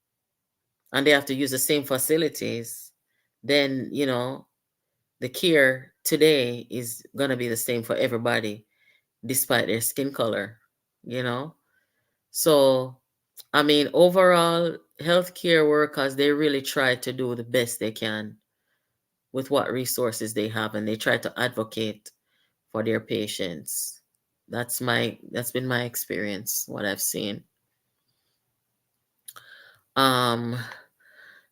and they have to use the same facilities, then the care today is gonna be the same for everybody, despite their skin color. You know, so I mean, overall, healthcare workers, they really try to do the best they can with what resources they have, and they try to advocate for their patients. That's been my experience, what I've seen. Um,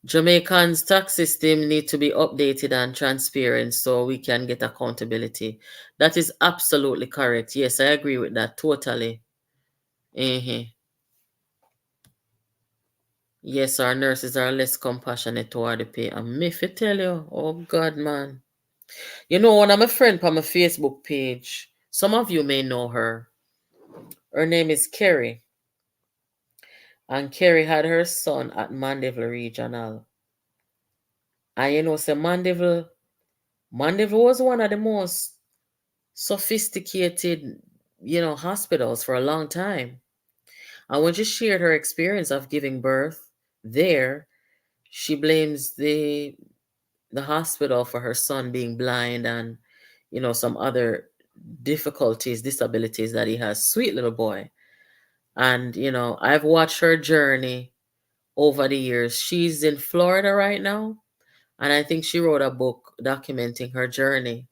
Jamaicans' tax system need to be updated and transparent so we can get accountability. That is absolutely correct. Yes, I agree with that totally. uh Yes, our nurses are less compassionate toward the pay. And me fi tell you, oh God, man. You know, one of my friend on my Facebook page, some of you may know her. Her name is Kerry. And Kerry had her son at Mandeville Regional. And say Mandeville was one of the most sophisticated, hospitals for a long time. And when she shared her experience of giving birth there, she blames the hospital for her son being blind and some other disabilities that he has. Sweet little boy. And I've watched her journey over the years. She's in Florida right now, and I think she wrote a book documenting her journey.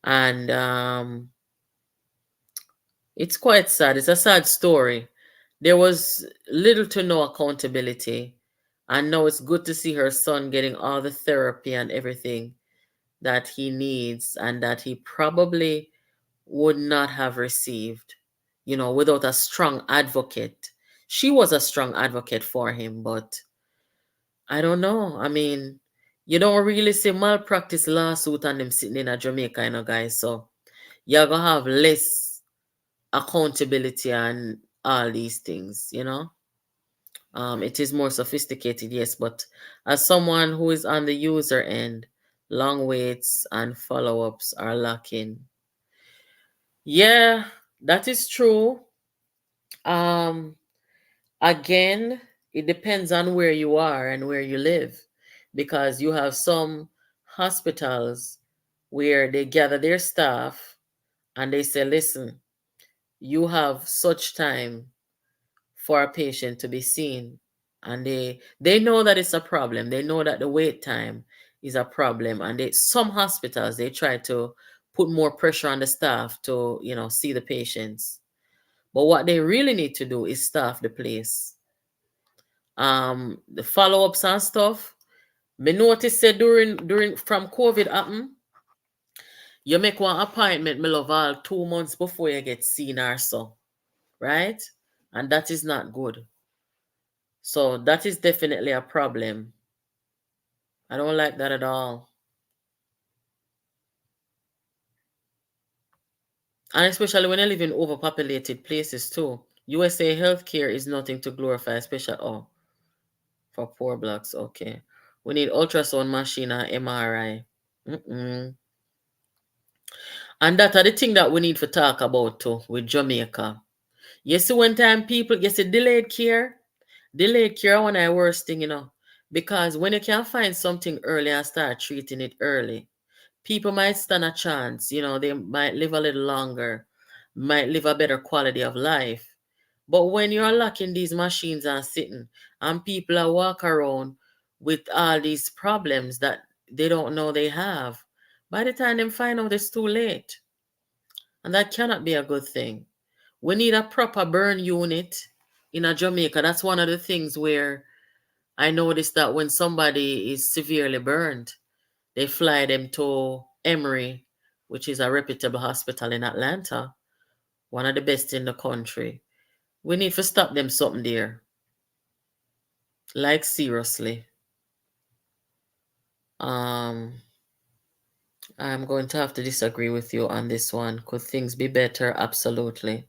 And it's quite sad. It's a sad story. There was little to no accountability And now it's good to see her son getting all the therapy and everything that he needs and that he probably would not have received, without a strong advocate. She was a strong advocate for him, but I don't know. I mean, you don't really see malpractice lawsuit and them sitting in a Jamaica, guys. So you're gonna have less accountability and all these things. It is more sophisticated, yes, but as someone who is on the user end, long waits and follow-ups are lacking. Yeah, that is true. Um, Again, it depends on where you are and where you live, because you have some hospitals where they gather their staff and they say, listen, you have such time for a patient to be seen. And they know that it's a problem. They know that the wait time is a problem. And some hospitals, they try to put more pressure on the staff to, see the patients. But what they really need to do is staff the place. The follow-ups and stuff. Me notice that during from COVID happen, you make one appointment, me love, all 2 months before you get seen or so. Right? And that is not good. So that is definitely a problem. I don't like that at all. And especially when you live in overpopulated places too. USA healthcare is nothing to glorify, especially for poor blacks. Okay. We need ultrasound machine and MRI. Mm-mm. And that are the thing that we need to talk about too with Jamaica. You see, one time people, you see, delayed care one of the worst thing. Because when you can find something early and start treating it early, people might stand a chance, they might live a little longer, might live a better quality of life. But when you're locking these machines and sitting, and people are walk around with all these problems that they don't know they have, by the time they find out it's too late. And that cannot be a good thing. We need a proper burn unit in a Jamaica. That's one of the things where I noticed that when somebody is severely burned, they fly them to Emory, which is a reputable hospital in Atlanta, one of the best in the country. We need to stop them something there. Like seriously. Um, I'm going to have to disagree with you on this one. Could things be better? Absolutely.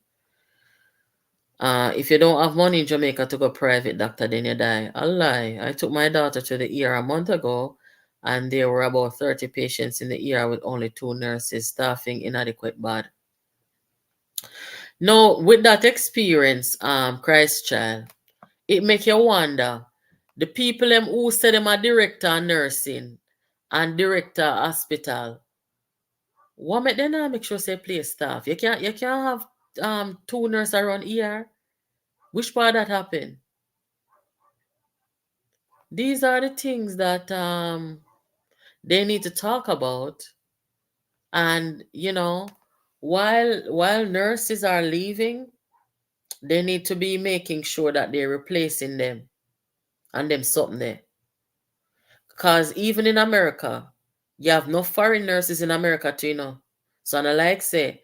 If you don't have money in Jamaica to go private doctor, then you die. A lie. I took my daughter to the ER a month ago, and there were about 30 patients in the ER with only 2 nurses, staffing inadequate bad. No, with that experience, Christ child, it make you wonder. The people them who say them are director of nursing and director of hospital, what make them not make sure say place staff? You can't have 2 nurses around here. Which part that happen? These are the things that they need to talk about. And while nurses are leaving, they need to be making sure that they're replacing them and them something there. Because even in America, you have no foreign nurses in America too. So I like say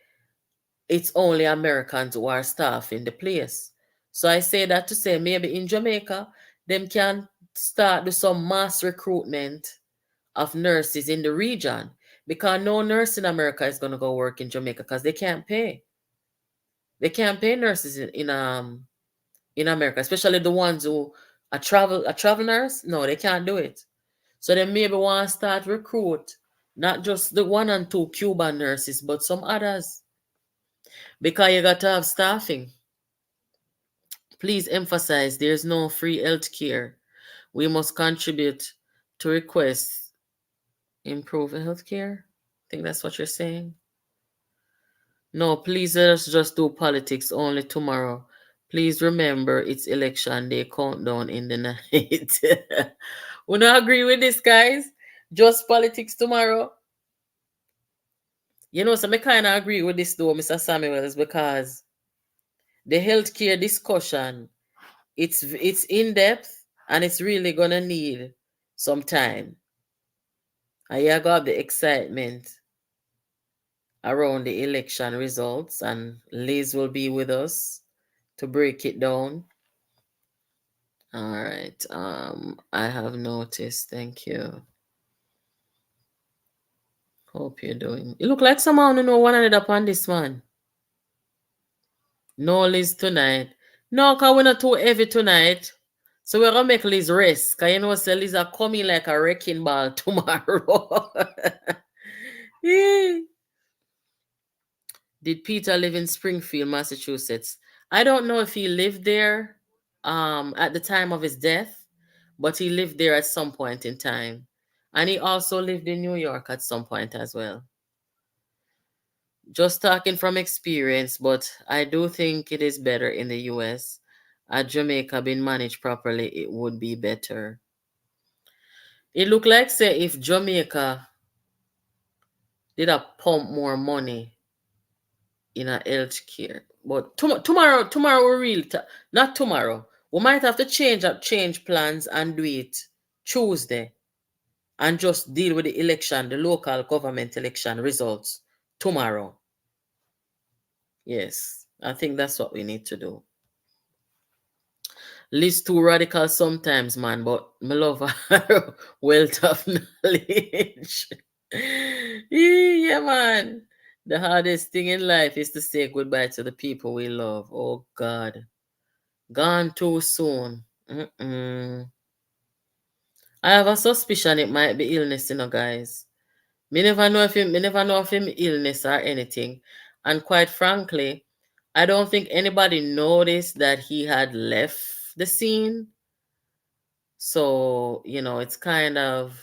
it's only Americans who are staffing the place. So I say that to say maybe in Jamaica, them can start do some mass recruitment of nurses in the region, because no nurse in America is gonna go work in Jamaica because they can't pay. They can't pay nurses in America, especially the ones who a travel nurse. No, they can't do it. So they maybe want to start recruit not just the 1 and 2 Cuban nurses, but some others, because you got to have staffing. Please emphasize there's no free health care. We must contribute to requests improve healthcare. I think that's what you're saying. No, please let us just do politics only tomorrow. Please remember it's election day countdown in the night. We don't agree with this, guys. Just politics tomorrow. So I kind of agree with this though, Mr. Samuels, because the healthcare discussion, it's in depth, And it's really gonna need some time. And you got the excitement around the election results, and Liz will be with us to break it down. All right. I have noticed. Thank you. Hope you're doing. You look like someone who know one another upon this one. No Liz tonight. No, cause we're not too heavy tonight. So we're gonna make Liz rest. Cause you know say Liz are coming like a wrecking ball tomorrow. Yeah. Did Peter live in Springfield, Massachusetts? I don't know if he lived there at the time of his death, but he lived there at some point in time. And he also lived in New York at some point as well. Just talking from experience, but I do think it is better in the US. At Jamaica being managed properly, it would be better. It look like say if Jamaica did a pump more money in a health care. But tomorrow we really not tomorrow. We might have to change plans and do it Tuesday and just deal with the election, the local government election results tomorrow. Yes, I think that's what we need to do. Liz too radical sometimes, man, but me love her wealth of knowledge. Yeah, man. The hardest thing in life is to say goodbye to the people we love. Oh, God. Gone too soon. Mm-mm. I have a suspicion it might be illness, guys. Me never know if him illness or anything. And quite frankly, I don't think anybody noticed that he had left the scene. So, it's kind of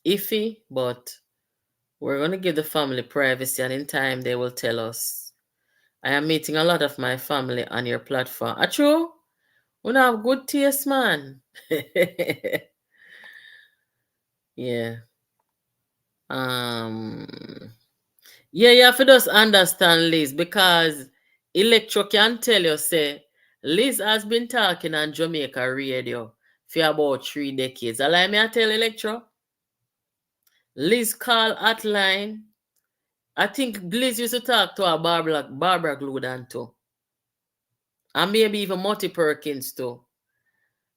iffy, but we're going to give the family privacy, and in time they will tell us. I am meeting a lot of my family on your platform. True? We have good taste, man. Yeah. Um. Yeah, you have to just understand Liz, because Electro can tell you, say, Liz has been talking on Jamaica radio for about 3 decades. Allow me I tell Electro. Liz call hotline. I think Liz used to talk to a Barbara Gludan too. And maybe even Motty Perkins too.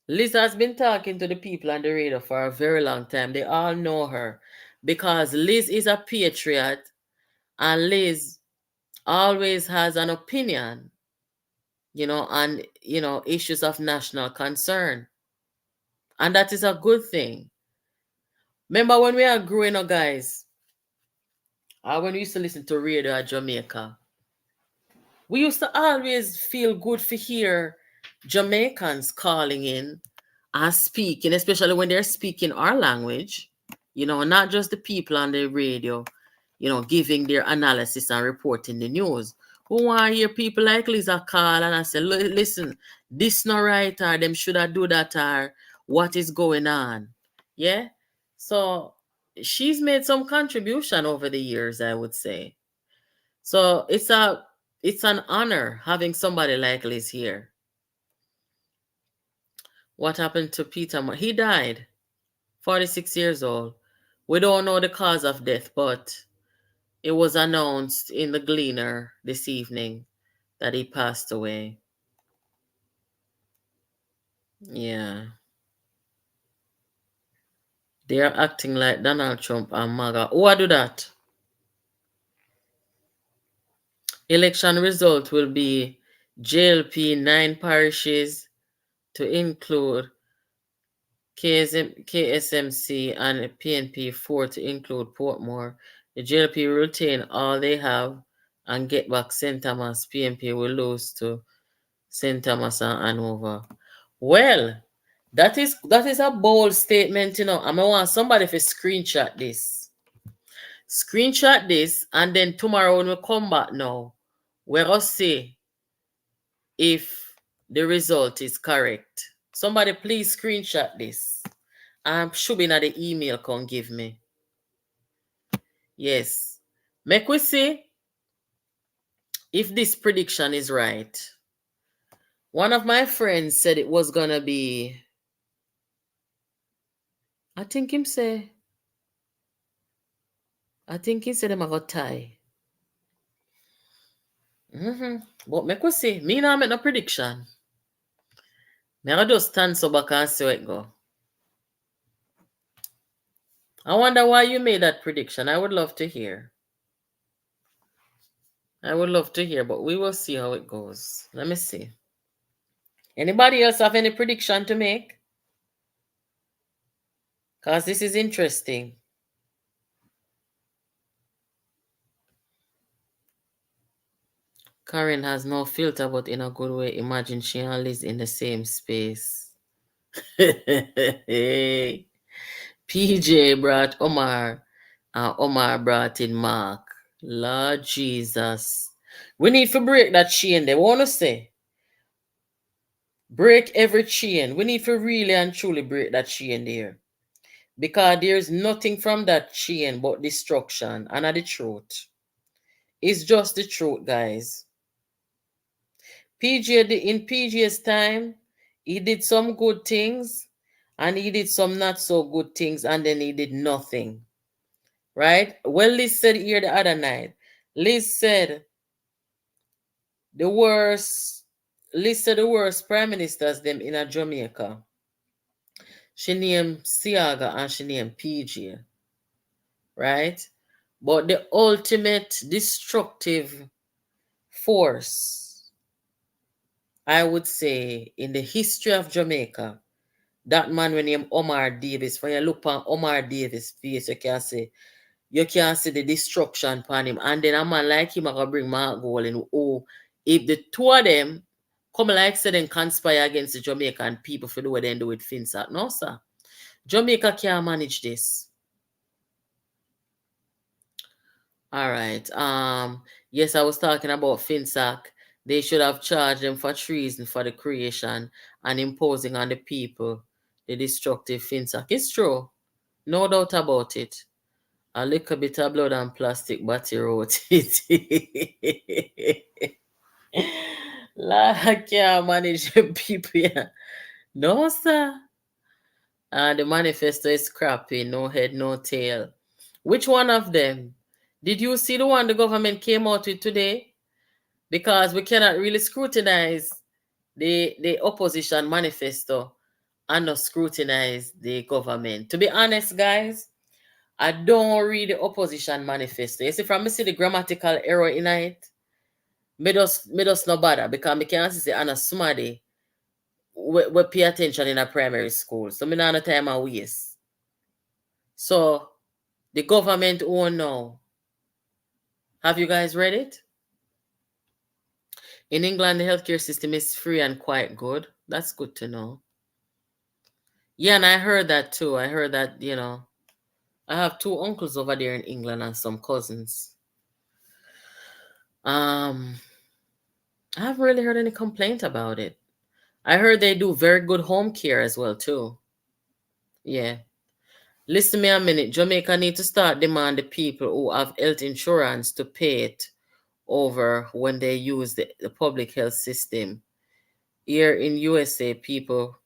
Liz has been talking to the people on the radio for a very long time. They all know her because Liz is a patriot, and Liz always has an opinion, on, issues of national concern. And that is a good thing. Remember when we are growing up, guys, when we used to listen to radio at Jamaica, we used to always feel good to hear Jamaicans calling in and speaking, especially when they're speaking our language, not just the people on the radio, giving their analysis and reporting the news. We want to hear people like Lisa call and I say, listen, this not right, or them should have do that, or what is going on. Yeah. So she's made some contribution over the years, I would say. So it's an honor having somebody like Liz here. What happened to Peter? He died, 46 years old. We don't know the cause of death, but it was announced in the Gleaner this evening that he passed away. Yeah. They are acting like Donald Trump and MAGA. Who would do that? Election result will be JLP 9 parishes to include KSMC and PNP 4 to include Portmore. The JLP will retain all they have and get back St. Thomas. PNP will lose to St. Thomas and Hanover. Well, that is a bold statement, I want somebody to screenshot this. Screenshot this, and then tomorrow when we come back now, we're going to see if the result is correct. Somebody please screenshot this. I'm sure the email can give me. Yes. Make we see if this prediction is right. One of my friends said it was gonna be I think him say, I think he said them a got tie. But me could see, me not make no prediction. Me I just stand so back and see where it go. I wonder why you made that prediction. I would love to hear. I would love to hear, but we will see how it goes. Let me see. Anybody else have any prediction to make? Because this is interesting. Karen has no filter, but in a good way. Imagine she and Liz in the same space. PJ brought Omar, and Omar brought in Mark. Lord Jesus. We need to break that chain. They want to say, break every chain. We need to really and truly break that chain there. Because there's nothing from that chain but destruction. And the truth. It's just the truth, guys. In PJ's time, he did some good things and he did some not so good things, and then he did nothing. Right? Well, Liz said here the other night. Liz said the worst Liz said the worst prime ministers them in a Jamaica. She named Siaga and she named PJ. Right? But the ultimate destructive force, I would say, in the history of Jamaica, that man when named Omar Davis, when you look on Omar Davis' face, you can see the destruction upon him. And then a man like him I gonna bring Mark Gold in. Oh, if the two of them come like say then conspire against the Jamaican people for the way they do with Finsack. No, sir. Jamaica can't manage this. All right. Yes, I was talking about Finsack. They should have charged them for treason for the creation and imposing on the people the destructive Finsack. It's true. No doubt about it. A little bit of blood and plastic batty wrote it. Lord, I can't manage the people. Yeah. No, sir. The manifesto is crappy. No head, no tail. Which one of them? Did you see the one the government came out with today? Because we cannot really scrutinize the opposition manifesto and not scrutinize the government. To be honest, guys, I don't read the opposition manifesto. You see, from me see the grammatical error in it, me just no bother because me can't see Anna somebody we pay attention in a primary school. So me not no time I waste. So the government won't know. Have you guys read it? In England, the healthcare system is free and quite good. That's good to know. Yeah, and I heard that too. I heard that, I have two uncles over there in England and some cousins. Um, I haven't really heard any complaint about it. I heard they do very good home care as well too. Yeah. Listen me a minute. Jamaica need to start demand the people who have health insurance to pay it over when they use the public health system. Here in USA, people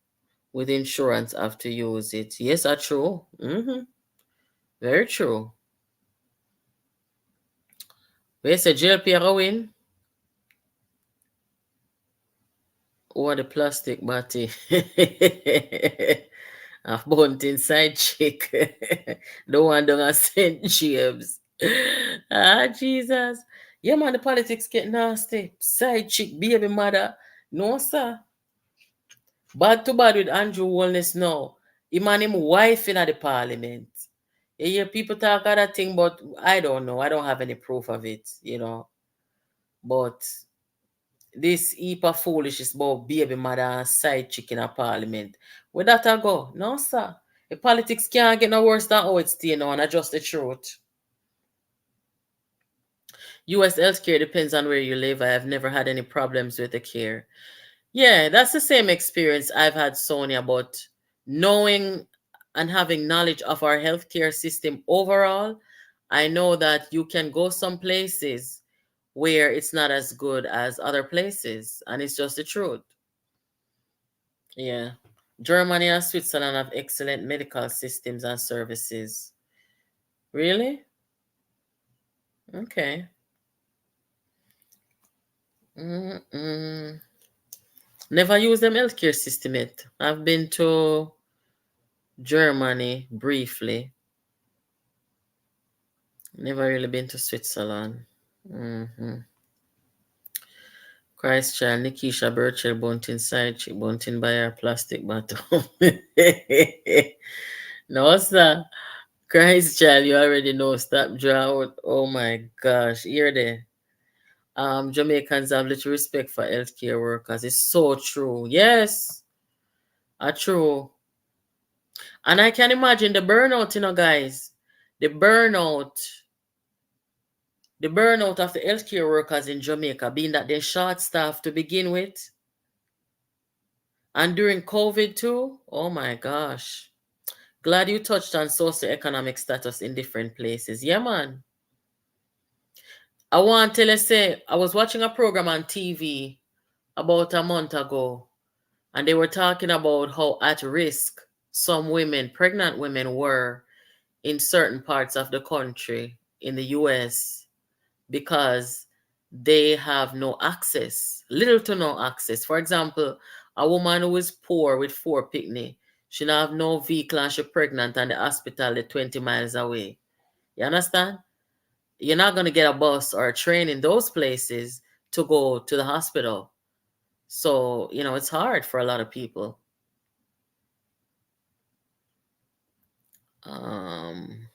with insurance have to use it. Yes, that's true. Very true. Where's the JLP are win? Or the plastic batty? I've burnt inside chick. The one done a St. James. Ah, Jesus. Yeah, man, the politics get nasty. Side chick, baby mother. No, sir. Bad to bad with Andrew Wellness now. Him and him wife in the parliament. You hear people talk other thing, but I don't know. I don't have any proof of it. But this heap of foolishness about baby mother and side chick in a parliament. Where that I go? No, sir. The politics can't get no worse than how it's still now, and I just the truth. US healthcare depends on where you live. I have never had any problems with the care. Yeah, that's the same experience I've had, Sonia, but knowing and having knowledge of our healthcare system overall, I know that you can go some places where it's not as good as other places, and it's just the truth. Yeah. Germany and Switzerland have excellent medical systems and services. Really? Okay. Mm-mm. Never use them healthcare system yet. I've been to Germany briefly. Never really been to Switzerland. Hmm. Christ child, Nikisha Burchell Bunting side chick Bunting by her plastic bottle. No, sir. Christ child, you already know. Stop drought. Oh my gosh. Hear there. Jamaicans have little respect for healthcare workers. It's so true. Yes, true. And I can imagine the burnout, guys. The burnout, the burnout of the healthcare workers in Jamaica, being that they're short staffed to begin with, and during COVID too. Oh my gosh. Glad you touched on socioeconomic status in different places. Yeah, man. I want to tell you, say, I was watching a program on TV about a month ago, and they were talking about how at risk some women, pregnant women, were in certain parts of the country in the US because they have no access, little to no access. For example, a woman who is poor with four picnic, she don't have no vehicle and she pregnant and the hospital is 20 miles away. You understand? You're not going to get a bus or a train in those places to go to the hospital. So, it's hard for a lot of people. Um,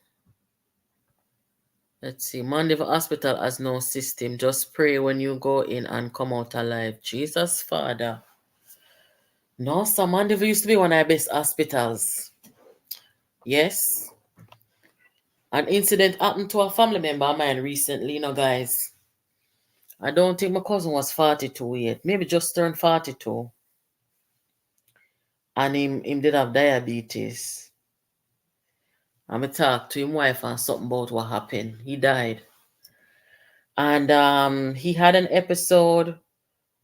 let's see. Mandeville Hospital has no system. Just pray when you go in and come out alive. Jesus, Father. No, sir. Mandeville used to be one of the best hospitals. Yes. An incident happened to a family member of mine recently, guys. I don't think my cousin was 42 yet. Maybe just turned 42. And him did have diabetes. And I talked to him wife and something about what happened. He died. And he had an episode,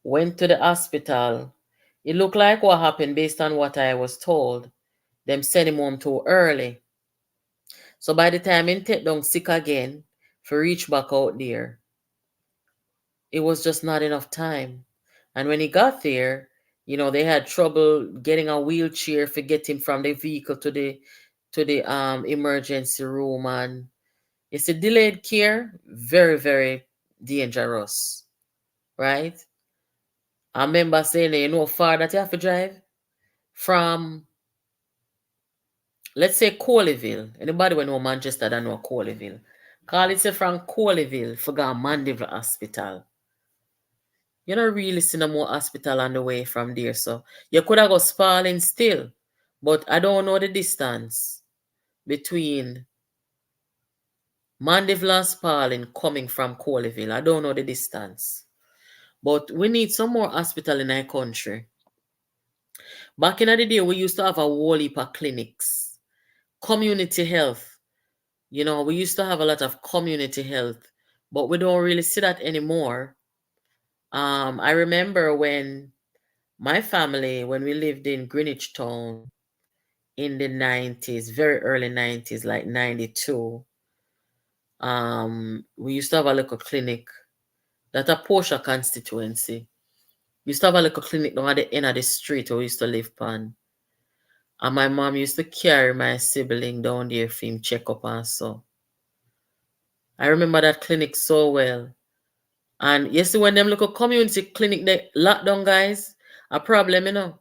went to the hospital. It looked like what happened based on what I was told. Them sent him home too early. So by the time he take down sick again, for reach back out there, it was just not enough time. And when he got there, they had trouble getting a wheelchair for get him from the vehicle to the emergency room. And it's a delayed care, very, very dangerous, right? I remember saying, far that you have to drive from, let's say, Coleyville. Anybody when know Manchester that know Coleyville? Call it say from Coleyville for go Mandeville Hospital. You don't really see no more hospital on the way from there. So you could have go Spalding still. But I don't know the distance between Mandeville and Spalding coming from Coleyville. I don't know the distance. But we need some more hospital in our country. Back in the day, we used to have a whole heap of clinics. Community health. We used to have a lot of community health, but we don't really see that anymore. I remember when my family, when we lived in Greenwich Town in the 90s, very early 90s, like 92, we used to have a little clinic that a Portia constituency. We used to have a little clinic down at the end of the street where we used to live on. And my mom used to carry my sibling down there for him check up and so. I remember that clinic so well. And you see when them local community clinic they lock down, guys, a problem.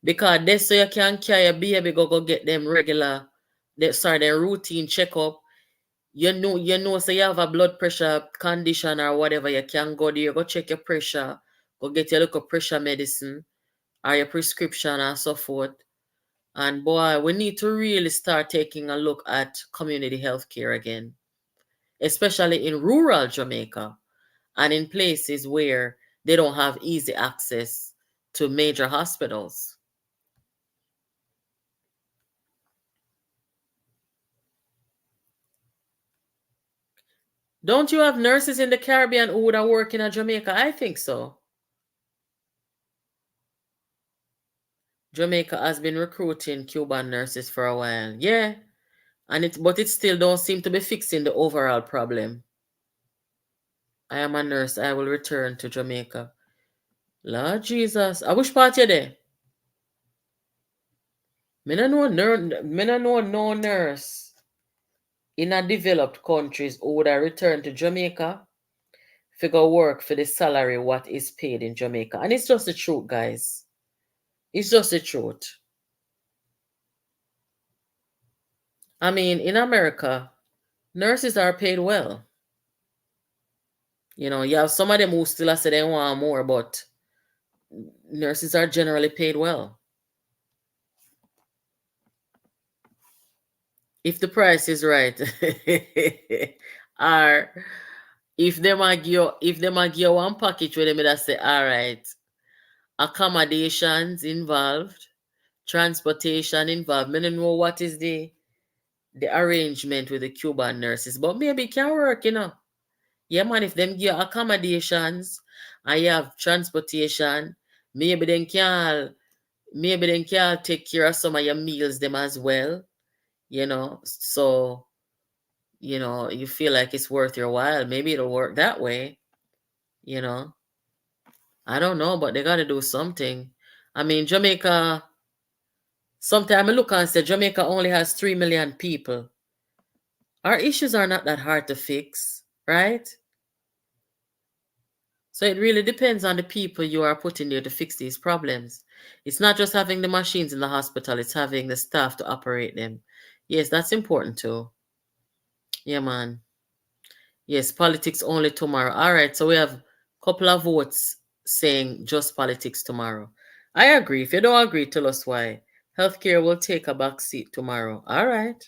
Because they so you can carry a baby go get them regular, their routine checkup. So you have a blood pressure condition or whatever, you can go there, go check your pressure, go get your local pressure medicine or your prescription and so forth. And boy, we need to really start taking a look at community health care again, especially in rural Jamaica and in places where they don't have easy access to major hospitals. Don't you have nurses in the Caribbean who would have worked in Jamaica? I think so. Jamaica has been recruiting Cuban nurses for a while. Yeah, but it still don't seem to be fixing the overall problem. I am a nurse. I will return to Jamaica. Lord Jesus. I wish part you there. Me no know no nurse in a developed countries who would have returned to Jamaica figure work for the salary what is paid in Jamaica. And it's just the truth, guys. It's just the truth. I mean, in America, nurses are paid well. You have some of them who still say they want more, but nurses are generally paid well. If the price is right, or if them a give you one package where them that say, all right, accommodations involved, transportation involved. I don't know what is the arrangement with the Cuban nurses, but maybe it can work. Yeah, man, if them give you accommodations and you have transportation, maybe they can take care of some of your meals them as well. So you feel like it's worth your while. Maybe it'll work that way, you know. I don't know, but they gotta do something. I mean, Jamaica, sometimes I look and say Jamaica only has 3 million people. Our issues are not that hard to fix, right? So it really depends on the people you are putting there to fix these problems. It's not just having the machines in the hospital, it's having the staff to operate them. Yes, that's important too. Yeah, man. Yes, politics only tomorrow. All right, so we have a couple of votes saying just politics tomorrow. I agree. If you don't agree, tell us why. Healthcare will take a back seat tomorrow. All right.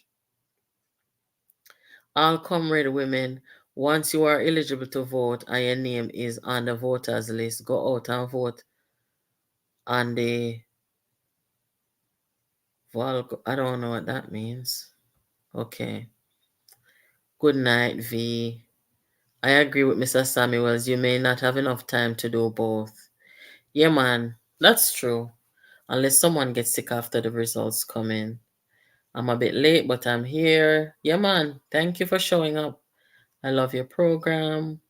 All comrade women, once you are eligible to vote and your name is on the voters list, go out and vote on the I don't know what that means. Okay. Good night, V. I agree with Mr. Samuels. You may not have enough time to do both. Yeah, man. That's true. Unless someone gets sick after the results come in. I'm a bit late, but I'm here. Yeah, man. Thank you for showing up. I love your program.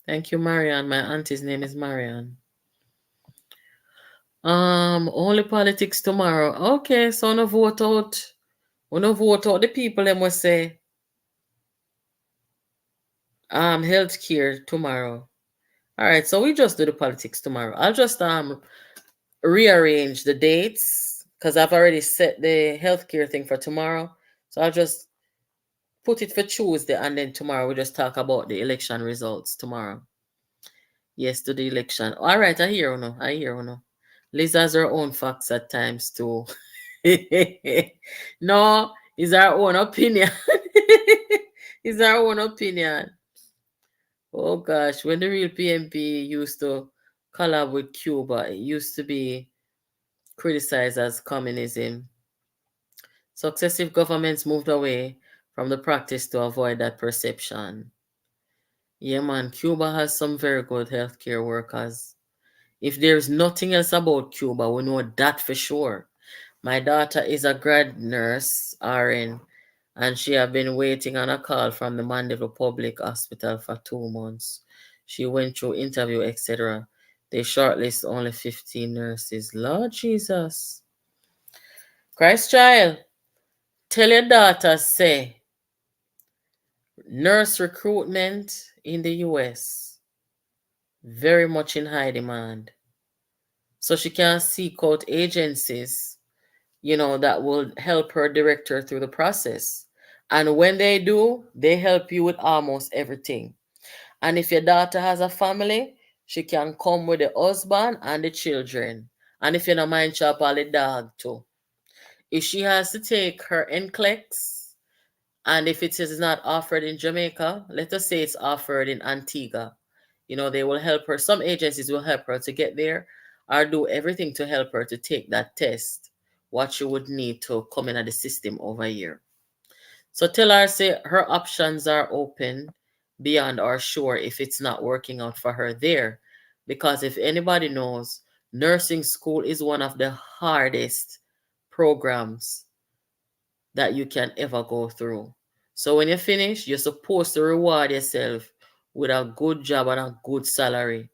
Thank you, Marianne. My auntie's name is Marianne. Only politics tomorrow. Okay, so no vote out. We no vote out the people them will say healthcare tomorrow. All right, so we just do the politics tomorrow. I'll just rearrange the dates because I've already set the healthcare thing for tomorrow. So I'll just put it for Tuesday and then tomorrow we just talk about the election results tomorrow. Yes, to the election. All right, I hear you. I hear you. Liz has her own facts at times too. No, it's our own opinion. It's our own opinion. Oh gosh, when the real PMP used to collab with Cuba, it used to be criticized as communism. Successive governments moved away from the practice to avoid that perception. Yeah, man, Cuba has some very good healthcare workers. If there's nothing else about Cuba, we know that for sure. My daughter is a grad nurse, RN, and she have been waiting on a call from the Mandeville Public Hospital for 2 months. She went through interview, etc. They shortlist only 15 nurses. Lord Jesus. Christ child, tell your daughter, say, nurse recruitment in the US, very much in high demand. So she can seek out agencies that will help her direct her through the process. And when they do, they help you with almost everything. And if your daughter has a family, she can come with the husband and the children. And if you don't mind, chop all the dog too. If she has to take her NCLEX, and if it is not offered in Jamaica, let us say it's offered in Antigua, they will help her. Some agencies will help her to get there or do everything to help her to take that test, what she would need to come in at the system over here. So tell her, say, her options are open beyond our shore if it's not working out for her there. Because if anybody knows, Nursing school is one of the hardest programs that you can ever go through. So when you finish, you're supposed to reward yourself with a good job and a good salary,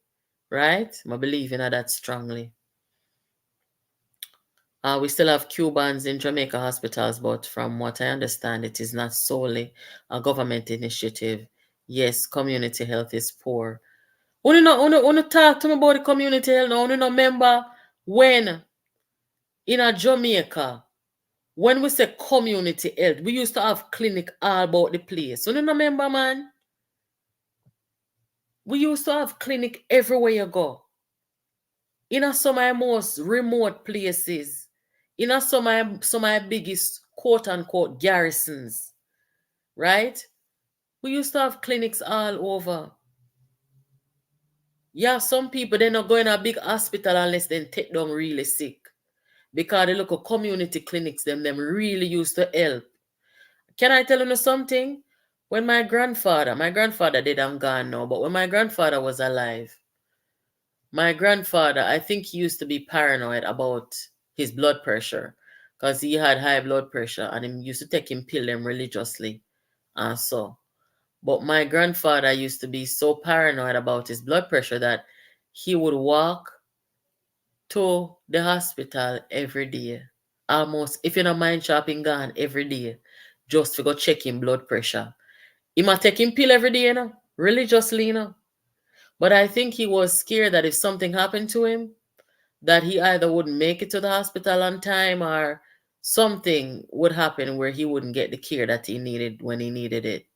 right? I believe in that strongly. We still have Cubans in Jamaica hospitals, but from what I understand, it is not solely a government initiative. Yes, community health is poor. Wanna talk to me about the community health now? Wanna remember when in a Jamaica, when we say community health, we used to have clinic all about the place. Wanna remember, man? We used to have clinic everywhere you go. In a some of the most remote places, in a some of the biggest quote unquote garrisons, right? We used to have clinics all over. Yeah, some people they're not going to a big hospital unless they take them really sick. Because the local community clinics, them really used to help. Can I tell you something? When my grandfather did I'm gone now, but when my grandfather was alive, my grandfather, I think he used to be paranoid about his blood pressure because he had high blood pressure and he used to take him pill them religiously and so. But my grandfather used to be so paranoid about his blood pressure that he would walk to the hospital every day. Almost, if you don't mind shopping, gone every day just to go check him blood pressure. He might take him pill every day, religiously, But I think he was scared that if something happened to him, that he either wouldn't make it to the hospital on time or something would happen where he wouldn't get the care that he needed when he needed it.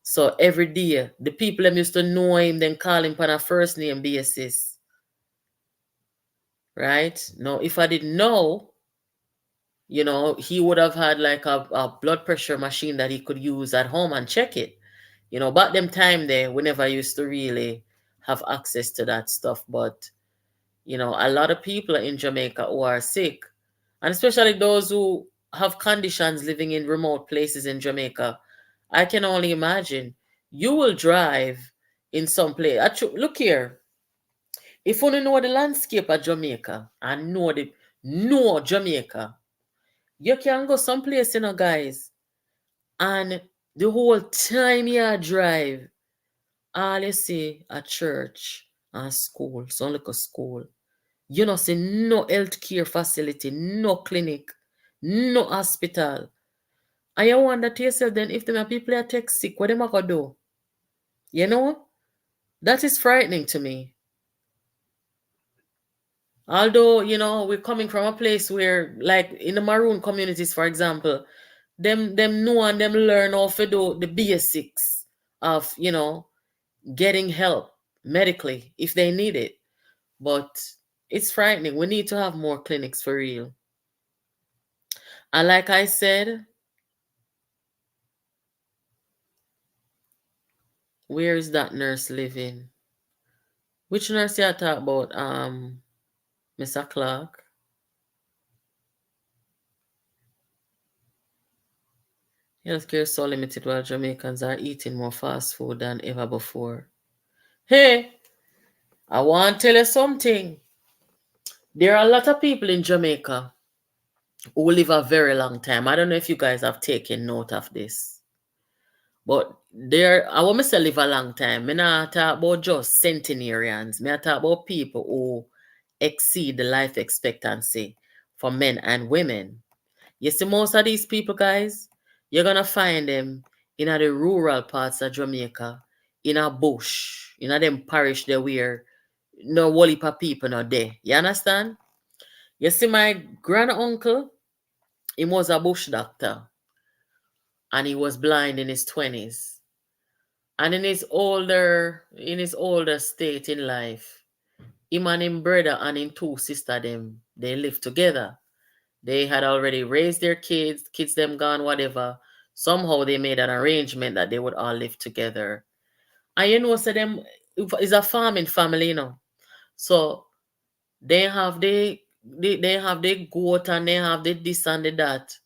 So every day, the people them used to know him, then call him on a first name basis. Right? Now, if I didn't know, he would have had like a blood pressure machine that he could use at home and check it. Back them time there, we never used to really have access to that stuff. But, a lot of people in Jamaica who are sick, and especially those who have conditions living in remote places in Jamaica, I can only imagine. You will drive in some place. Look here, if you know the landscape of Jamaica and know Jamaica, you can go someplace, guys, and the whole time you drive, all you see a church and school, some like a school. You know, see no healthcare facility, no clinic, no hospital. And you wonder to yourself then if them are people are take sick, what them are gonna do? You know? That is frightening to me. Although, we're coming from a place where, like in the maroon communities, for example, them know and them learn how to do the basics of, getting help medically if they need it. But it's frightening. We need to have more clinics for real. And like I said, where is that nurse living? Which nurse you talk about? Mr. Clark. Healthcare is so limited while Jamaicans are eating more fast food than ever before. Hey, I want to tell you something. There are a lot of people in Jamaica who live a very long time. I don't know if you guys have taken note of this. But I want to say live a long time. I not talk about just centenarians. I talk about people who exceed the life expectancy for men and women. You see, most of these people, guys, you're going to find them in the rural parts of Jamaica, in a bush, in a them parish there where no whole heap of people not there. You understand? You see, my grand uncle, he was a bush doctor and he was blind in his 20s. And in his older state in life, him and him brother and him two sister them, they lived together. They had already raised their kids them gone, whatever. Somehow they made an arrangement that they would all live together. And so them is a farming family, So they have they have the goat and they have the this and the that.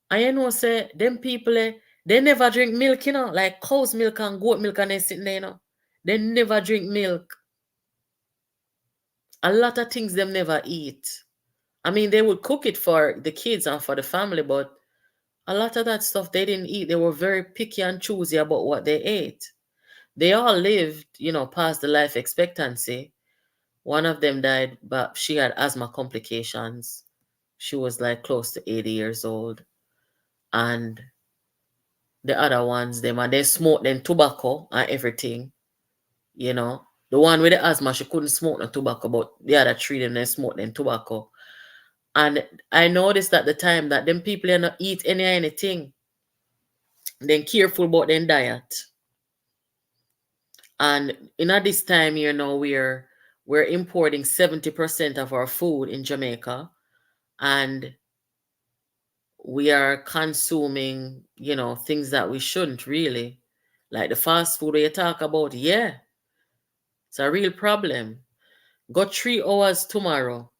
And say them people they never drink milk, like cow's milk and goat milk and they sitting there, They never drink milk. A lot of things them never eat. I mean, they would cook it for the kids and for the family, but a lot of that stuff they didn't eat. They were very picky and choosy about what they ate. They all lived, past the life expectancy. One of them died, but she had asthma complications. She was like close to 80 years old. And the other ones, them, and they smoked them tobacco and everything, you know. The one with the asthma, she couldn't smoke no tobacco, but the other three, them, they smoked them tobacco. And I noticed at the time that them people they not eat anything. Then careful about their diet. And in at this time, we're importing 70% of our food in Jamaica, and we are consuming, things that we shouldn't really. Like the fast food you talk about, yeah, it's a real problem. Got 3 hours tomorrow.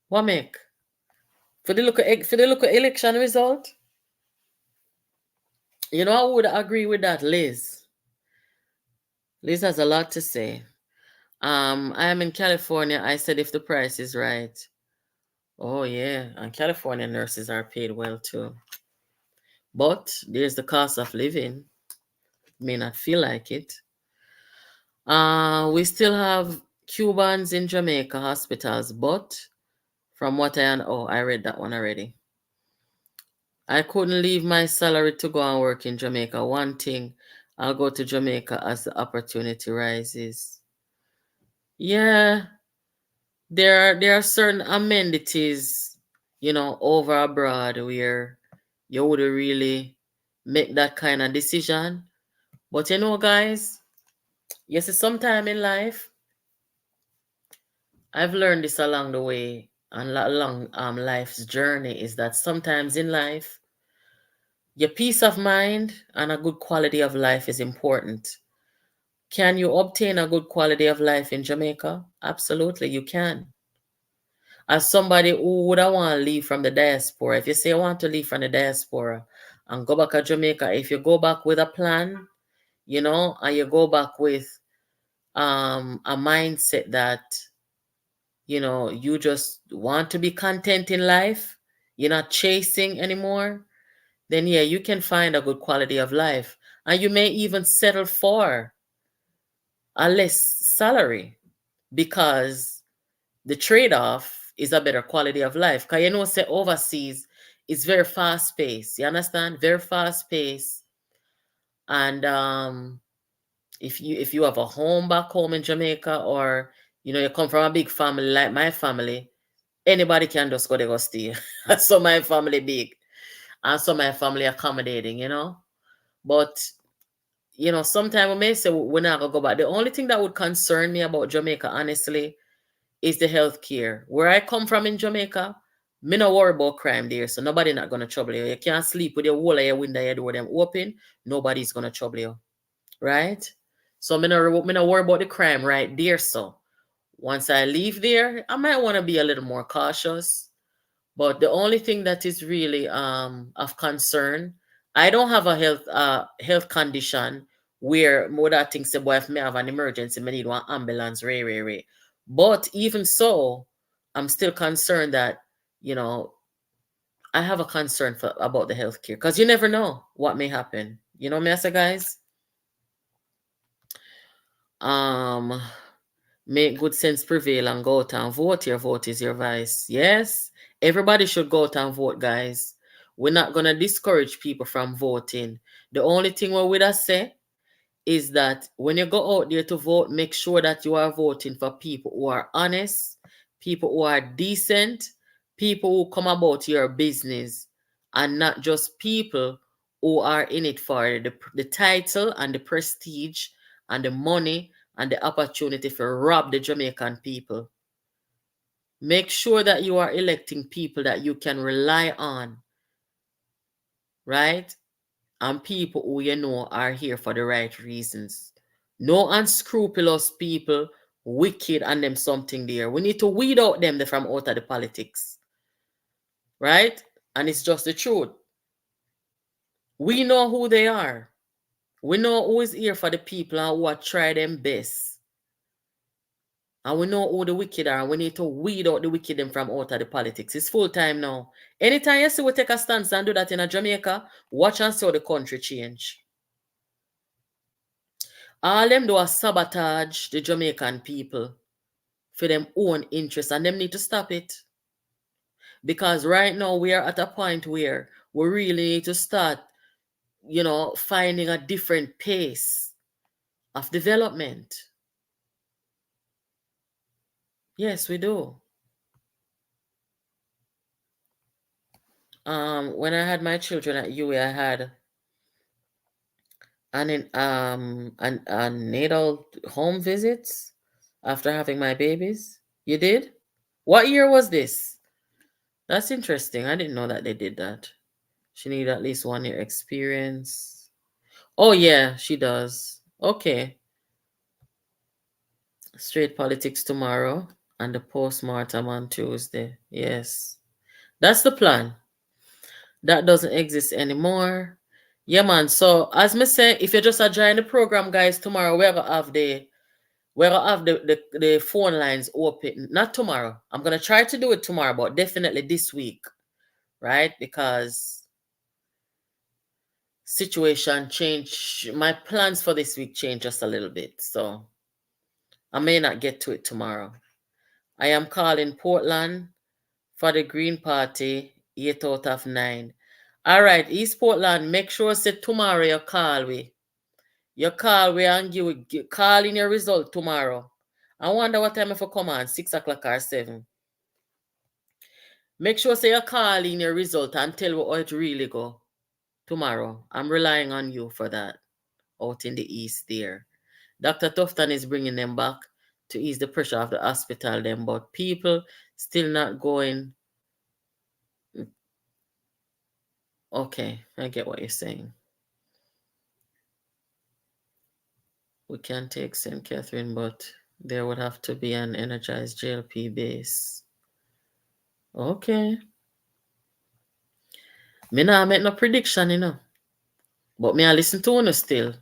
What make? For the look of election result? I would agree with that, Liz. Liz has a lot to say. I am in California. I said if the price is right. Oh yeah, and California nurses are paid well too. But there's the cost of living. May not feel like it. We still have Cubans in Jamaica hospitals, but from what I read that one already. I couldn't leave my salary to go and work in Jamaica. One thing, I'll go to Jamaica as the opportunity rises. Yeah, there are certain amenities, over abroad where you would really make that kind of decision. But guys, yes, sometime in life, I've learned this along the way and along life's journey is that sometimes in life, your peace of mind and a good quality of life is important. Can you obtain a good quality of life in Jamaica? Absolutely, you can. As somebody who would want to leave from the diaspora, if you say I want to leave from the diaspora and go back to Jamaica, if you go back with a plan, and you go back with a mindset that you just want to be content in life, you're not chasing anymore, then yeah, you can find a good quality of life. And you may even settle for a less salary because the trade-off is a better quality of life. Because say overseas it's very fast paced. You understand? Very fast paced. And if you have a home back home in Jamaica, or you come from a big family like my family, anybody can just go there go stay. So my family big, and so my family accommodating. But sometimes we may say we're not gonna go back. The only thing that would concern me about Jamaica, honestly, is the healthcare. Where I come from in Jamaica, me no worry about crime there, so nobody not gonna trouble you. You can't sleep with your whole of your window, your door them open. Nobody's gonna trouble you, right? So me no worry about the crime right there. So once I leave there, I might want to be a little more cautious. But the only thing that is really of concern, I don't have a health condition where more that things say, boy, if me have an emergency, me need one ambulance, ray. But even so, I'm still concerned that, you know, I have a concern about the healthcare because you never know what may happen. You know, me I say, guys, um, make good sense prevail and go out and vote. Your vote is your voice. Yes, everybody should go out and vote, guys. We're not gonna discourage people from voting. The only thing we would say is that when you go out there to vote, make sure that you are voting for people who are honest, people who are decent, people who come about your business, and not just people who are in it for the title and the prestige and the money and the opportunity for rob the Jamaican people. Make sure that you are electing people that you can rely on, right? And people who are here for the right reasons. No unscrupulous people, wicked, and them something there. We need to weed out them from out of the politics, right? And it's just the truth. We know who they are. We know who is here for the people and who are try them best. And we know who the wicked are. We need to weed out the wicked them from out of the politics. It's full time now. Anytime you see we take a stance and do that in a Jamaica, watch and see how the country change. All them do is sabotage the Jamaican people for them own interests, and them need to stop it. Because right now we are at a point where we really need to start, finding a different pace of development. Yes, we do. When I had my children at UA, I had an natal home visits after having my babies. You did? What year was this? That's interesting. I didn't know that they did that. She needed at least 1 year experience. Oh yeah, she does. Okay. Straight politics tomorrow and the postmortem on Tuesday. Yes. That's the plan. That doesn't exist anymore. Yeah, man. So as me say, if you just join the program, guys, tomorrow we're gonna have the phone lines open. Not tomorrow. I'm gonna try to do it tomorrow, but definitely this week, right? Because situation change. My plans for this week change just a little bit, so I may not get to it tomorrow. I am calling Portland for the Green Party, 8 out of 9. All right, East Portland, make sure say tomorrow you call we. You call we and call in your result tomorrow. I wonder what time if you come on, 6 o'clock or 7. Make sure say you call in your result and tell me how it really go tomorrow. I'm relying on you for that out in the East there. Dr. Tufton is bringing them back to ease the pressure of the hospital them, but people still not going. Okay, I get what you're saying. We can take St. Catherine, but there would have to be an energized JLP base. Okay. Me not make no prediction, but me I listen to you still.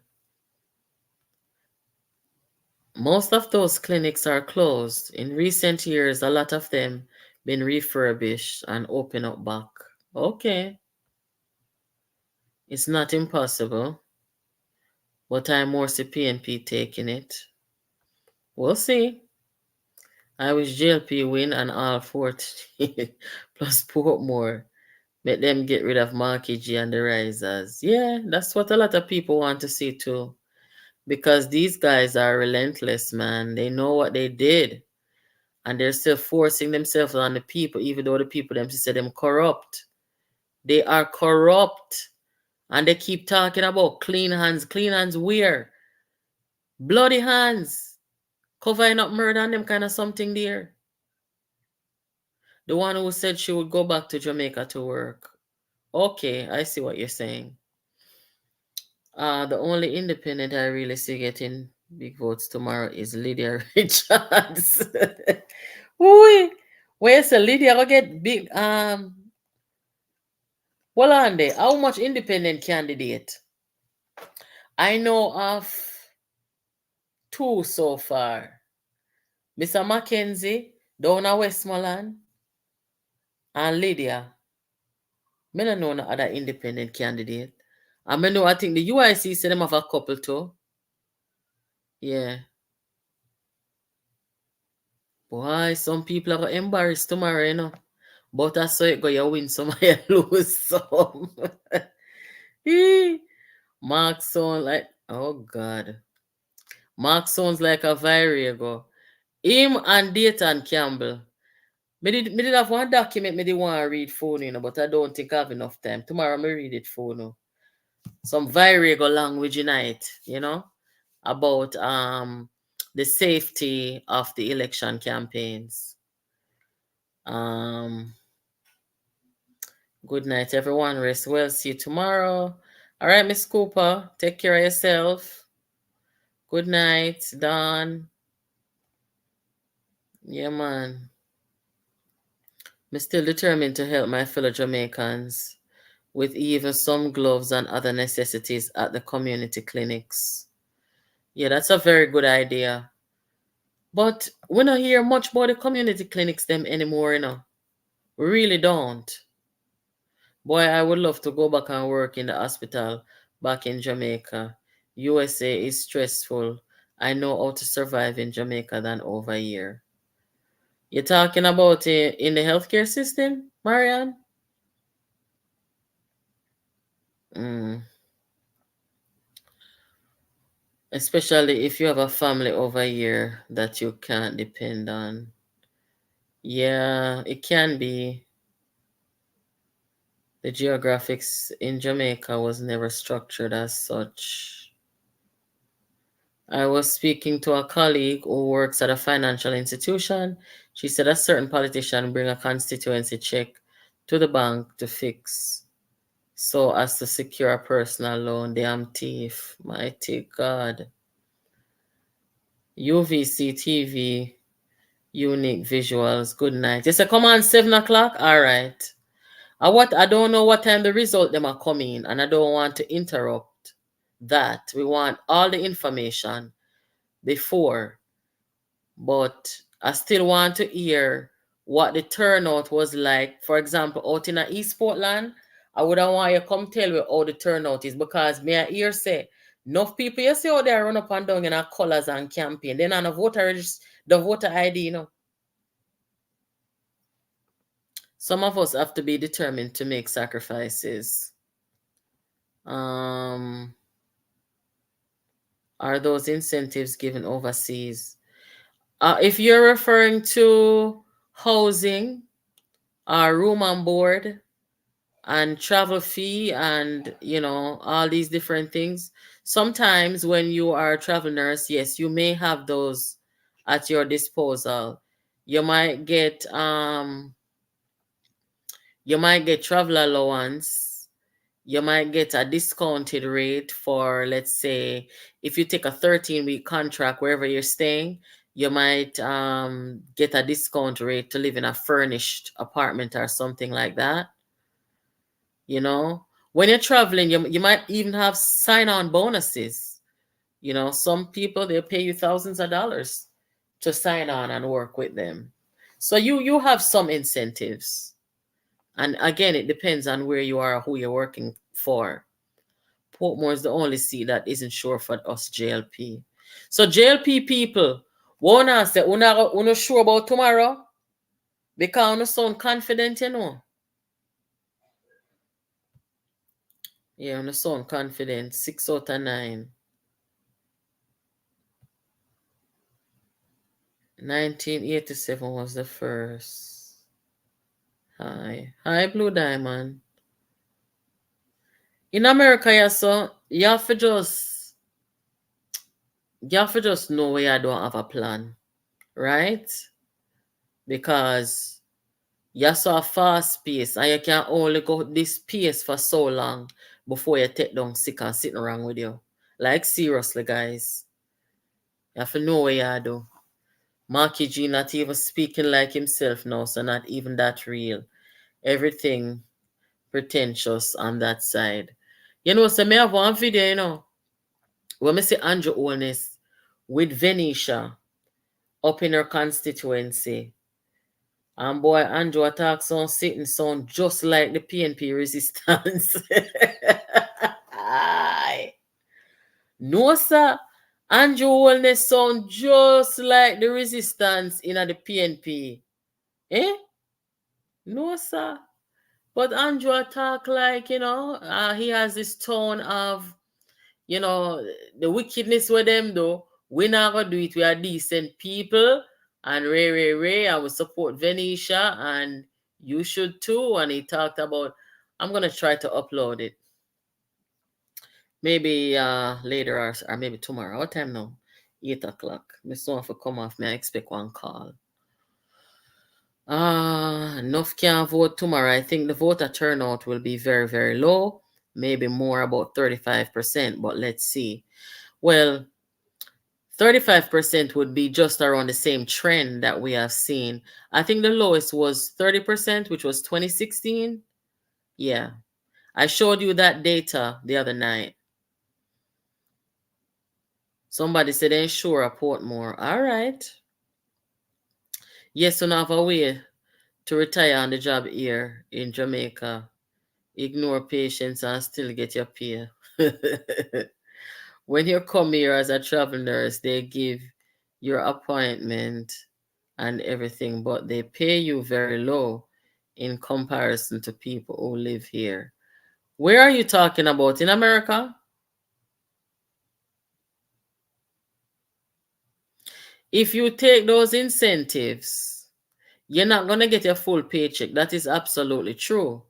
Most of those clinics are closed. In recent years, a lot of them been refurbished and open up back. Okay. It's not impossible, but I'm more CPNP taking it. We'll see. I wish JLP win and all 40 plus Portmore. Make them get rid of Marky G and the Risers. Yeah, that's what a lot of people want to see too. Because these guys are relentless, man. They know what they did. And they're still forcing themselves on the people, even though the people themselves say them corrupt. They are corrupt. And they keep talking about clean hands. Clean hands where? Bloody hands. Covering up murder and them kind of something there. The one who said she would go back to Jamaica to work. Okay, I see what you're saying. The only independent I really see getting big votes tomorrow is Lydia Richards. Ooh, where's Lydia will get big hold on there. How much independent candidate? I know of 2 so far. Mr. Mackenzie down at Westmoreland and Lydia. Me don't know no other independent candidate. I think the UIC said them have a couple too. Yeah. Boy, some people are gonna embarrass tomorrow. But I saw it go, you win some, you lose some. Mark sound like, oh God. Mark sounds like a Virigo. Him and Dayton Campbell. Me did have one document me did want to read phone, but I don't think I have enough time. Tomorrow me read it phone. Some Virigo language in it, about the safety of the election campaigns. Good night, everyone. Rest well. See you tomorrow. All right, Miss Cooper. Take care of yourself. Good night, Don. Yeah, man. I'm still determined to help my fellow Jamaicans with even some gloves and other necessities at the community clinics. Yeah, that's a very good idea. But we don't hear much about the community clinics them anymore, We really don't. Boy, I would love to go back and work in the hospital back in Jamaica. USA is stressful. I know how to survive in Jamaica than over here. You're talking about in the healthcare system, Marianne? Mm. Especially if you have a family over here that you can't depend on. Yeah, it can be. The geographics in Jamaica was never structured as such. I was speaking to a colleague who works at a financial institution. She said a certain politician bring a constituency check to the bank to fix so as to secure a personal loan. Damn thief. Mighty God. UVC TV, unique visuals. Good night. You say come on 7 o'clock? All right. I don't know what time the result them are coming, and I don't want to interrupt that. We want all the information before, but I still want to hear what the turnout was like. For example, out in East Portland, I wouldn't want you come tell me how the turnout is because me I hear say enough people you see out there run up and down in our colors and campaign. Then on the the voter ID, Some of us have to be determined to make sacrifices. Um, are those incentives given overseas? If you're referring to housing, room and board, and travel fee, and all these different things, sometimes when you are a travel nurse, yes, you may have those at your disposal. You might get travel allowance. You might get a discounted rate for, let's say, if you take a 13-week contract wherever you're staying, you might get a discount rate to live in a furnished apartment or something like that. When you're traveling, you might even have sign-on bonuses. Some people, they'll pay you thousands of dollars to sign on and work with them. So you have some incentives. And again, it depends on where you are or who you're working for. Portmore is the only seat that isn't sure for us JLP. So JLP people, wanna say una sure about tomorrow? Because una sound confident. Yeah, una sound confident. 6 out of 9. 1987 was the first. Hi, Blue Diamond. In America, you have to just know where you don't have a plan, right? Because you're so fast pace and you can only go this pace for so long before you take down sick and sitting wrong with you. Like seriously, guys. You have to know where you do. Marky G not even speaking like himself now, so not even that real. Everything pretentious on that side. So me have one video, when me see Andrew Holness with Venetia up in her constituency. And boy, Andrew attack sound sitting sound just like the PNP resistance. Aye. No, sir. Andrew Holness sound just like the resistance in the PNP. Eh? No, sir. But Andrew attack like, he has this tone of, the wickedness with them though. We not gonna do it. We are decent people. And Ray, I will support Venetia and you should too. And he talked about, I'm gonna try to upload it. Maybe later or maybe tomorrow. What time now? 8 o'clock. Miss one for come off. May I expect one call? Enough can't vote tomorrow. I think the voter turnout will be very, very low. Maybe more about 35%, but let's see. Well, 35% would be just around the same trend that we have seen. I think the lowest was 30%, which was 2016. Yeah. I showed you that data the other night. Somebody said they ain't sure of Portmore. All right. Yes, you know, have a way to retire on the job here in Jamaica. Ignore patients and still get your pay. When you come here as a travel nurse, they give your appointment and everything, but they pay you very low in comparison to people who live here. Where are you talking about? In America? If you take those incentives, you're not going to get a full paycheck. That is absolutely true.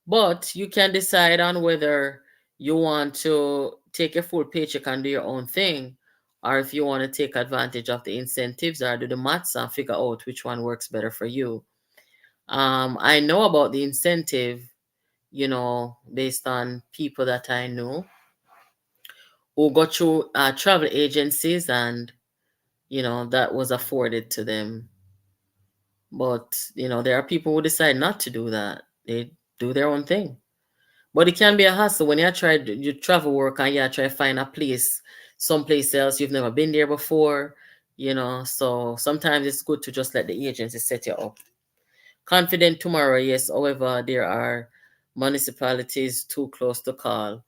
But you can decide on whether you want to take a full paycheck and do your own thing, or if you want to take advantage of the incentives or do the maths and figure out which one works better for you. I know about the incentive, based on people that I know who go through travel agencies, and that was afforded to them. But there are people who decide not to do that. They do their own thing. But it can be a hassle when you travel work and you try to find a place someplace else you've never been there before. So sometimes it's good to just let the agency set you up. Confident tomorrow, yes. However, there are municipalities too close to call.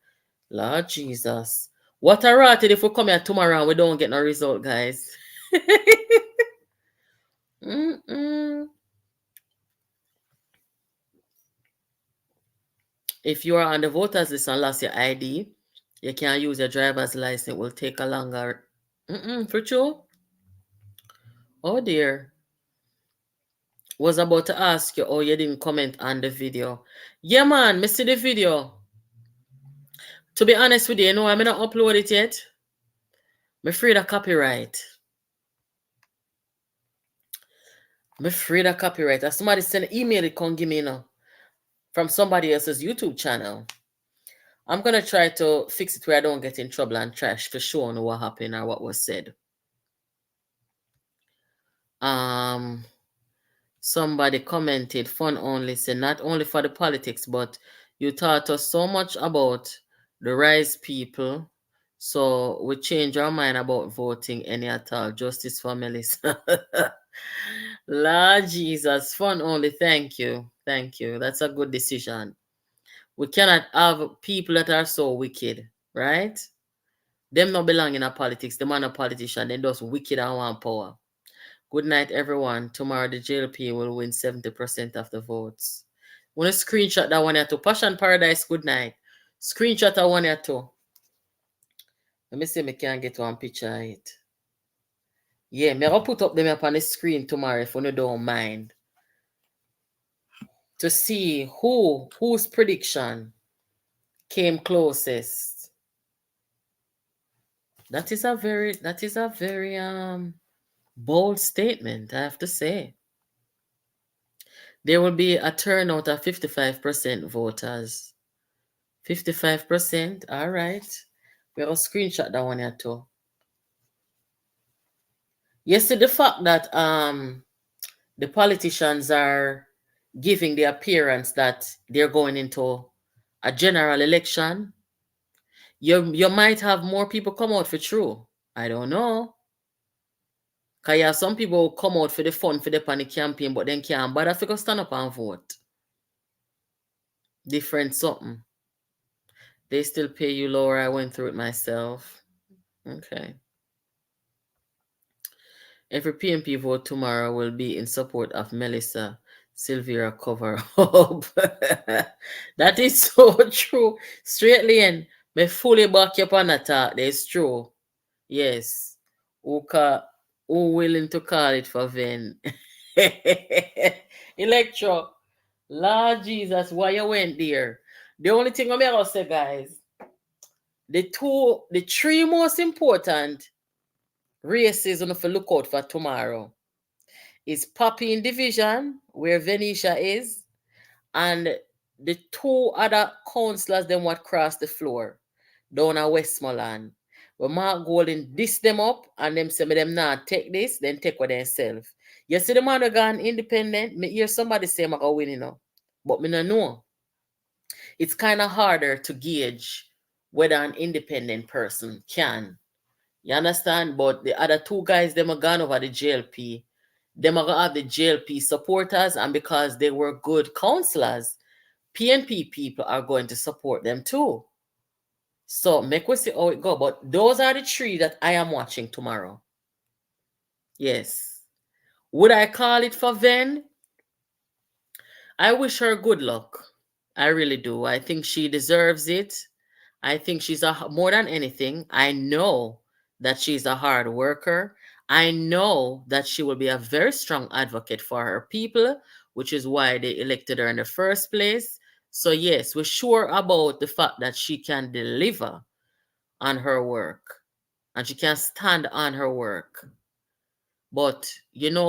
Lord Jesus. What a rotted if we come here tomorrow and we don't get no result, guys. Mm-mm. If you are on the voters list and lost your ID, you can't use your driver's license. It will take a longer. For true. Oh dear. Was about to ask you, oh, you didn't comment on the video. Yeah, man, me see the video. To be honest with you, I'm not upload it yet. Me afraid of copyright. Me afraid of copyright. As somebody send an email, it can't give me from somebody else's YouTube channel. I'm gonna try to fix it where I don't get in trouble and trash for sure know what happened or what was said. Um Somebody commented, fun only, say not only for the politics, but you taught us so much about the rice people. So we change our mind about voting any at all. Justice for Melissa. Lord Jesus, fun only. Thank you. Thank you. That's a good decision. We cannot have people that are so wicked, right? Them not belong in a politics. Them are not politician. They just wicked and want power. Good night, everyone. Tomorrow, the JLP will win 70% of the votes. Want to screenshot that one here too. Passion Paradise, good night. Screenshot that one here too. Let me see if I can get one picture of it. Yeah, me I'll put up them up on the screen tomorrow if you don't mind. To see whose prediction came closest. That is a very bold statement, I have to say. There will be a turnout of 55% voters. 55%. All right. We'll screenshot that one here too. Yes, the fact that the politicians are giving the appearance that they're going into a general election, you might have more people come out for true. I don't know. Cause you have some people who come out for the fun for the panic campaign, but then can't bother if you go stand up and vote. Different something. They still pay you lower. I went through it myself. Okay. Every PMP vote tomorrow will be in support of Melissa Sylvia cover up. That is so true. Straight lane, me fully back up on that talk. That's true. Yes. Who willing to call it for Ven? Electro. Lord Jesus, why you went there? The only thing I'm going to say, guys, the three most important races on if you look out for tomorrow is Poppy in division, where Venetia is, and the two other councillors them what cross the floor down at Westmoreland. But Mark Golden diss them up and them say me them not take this, then take what themselves. You see the man who gone independent, me hear somebody say I'm going to win, but me no know. It's kind of harder to gauge whether an independent person can. You understand? But the other two guys, them are gone over the JLP. Them are gonna have the JLP supporters, and because they were good counselors, PNP people are going to support them too. So make we see how it go. But those are the three that I am watching tomorrow. Yes. Would I call it for Ven? I wish her good luck. I really do. I think she deserves it. I think she's a more than anything. I know that she's a hard worker. I know that she will be a very strong advocate for her people, which is why they elected her in the first place. So yes, we're sure about the fact that she can deliver on her work and she can stand on her work. But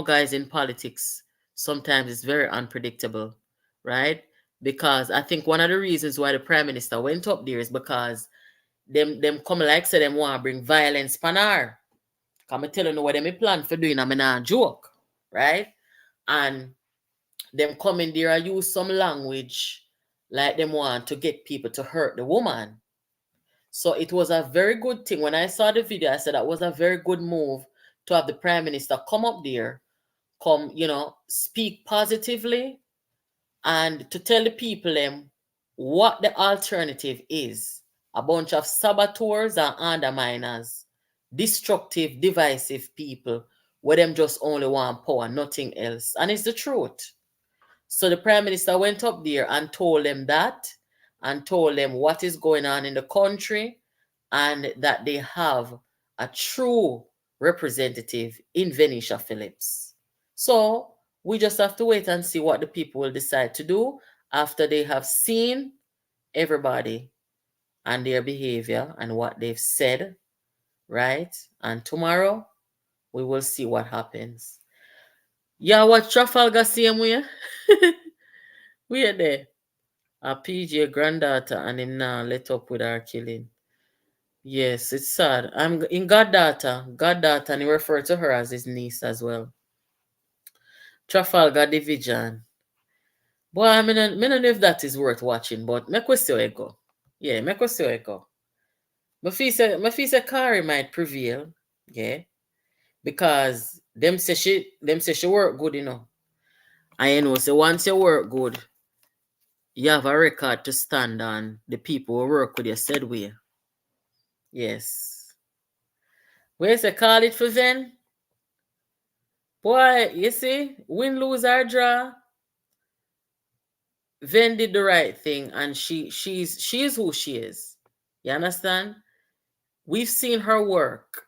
guys, in politics, sometimes it's very unpredictable, right? Because I think one of the reasons why the prime minister went up there is because them come like say them want to bring violence pan her. Come tell you what them plan for doing, I'm not joke, right? And them come in there and use some language like them want to get people to hurt the woman. So it was a very good thing. When I saw the video, I said that was a very good move to have the prime minister come up there, come, speak positively and to tell the people them what the alternative is. A bunch of saboteurs and underminers, destructive, divisive people, where them just only want power, nothing else. And it's the truth. So the prime minister went up there and told them that, and told them what is going on in the country, and that they have a true representative in Venetia Phillips. So we just have to wait and see what the people will decide to do after they have seen everybody and their behavior and what they've said, right? And tomorrow we will see what happens. Yeah, what Trafalgar same way? We are there. A PJ granddaughter and him now let up with her killing. Yes, it's sad. I'm in goddaughter, and he referred to her as his niece as well. Trafalgar Division. Boy, I don't know if that is worth watching, but make we see how it go. Yeah, make we see how it go. My fee say Kari might prevail, yeah, because them say she work good, I know, so once you work good, you have a record to stand on. The people who work with you said we. Yes. Where say call it for then? Boy, you see, win, lose or draw, Ven did the right thing, and she's who she is. You understand? We've seen her work,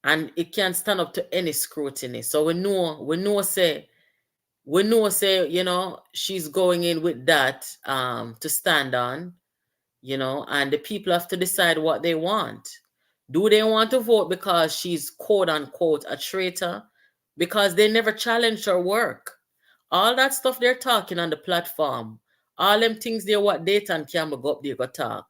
and it can stand up to any scrutiny. So we know say she's going in with that to stand on, and the people have to decide what they want. Do they want to vote because she's quote unquote a traitor? Because they never challenged her work. All that stuff they're talking on the platform, all them things there what Data and Campbell go up there go talk.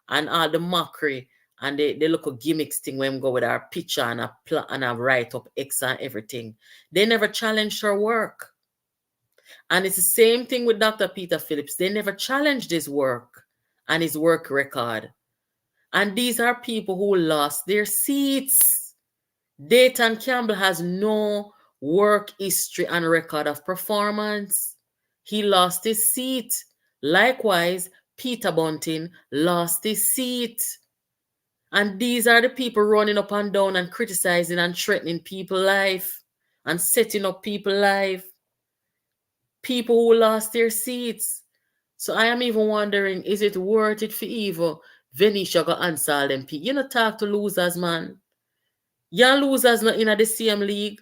And all the mockery and the little gimmicks thing when we go with our picture and a write up X and everything. They never challenged her work. And it's the same thing with Dr. Peter Phillips. They never challenged his work and his work record. And these are people who lost their seats. Dayton Campbell has no work history and record of performance. He lost his seat. Likewise, Peter Bunting lost his seat. And these are the people running up and down and criticizing and threatening people's life and setting up people's life. People who lost their seats. So I am even wondering, is it worth it for evil? Venetia go answer them people. You know, talk to losers, man. Y'all losers not in the same league.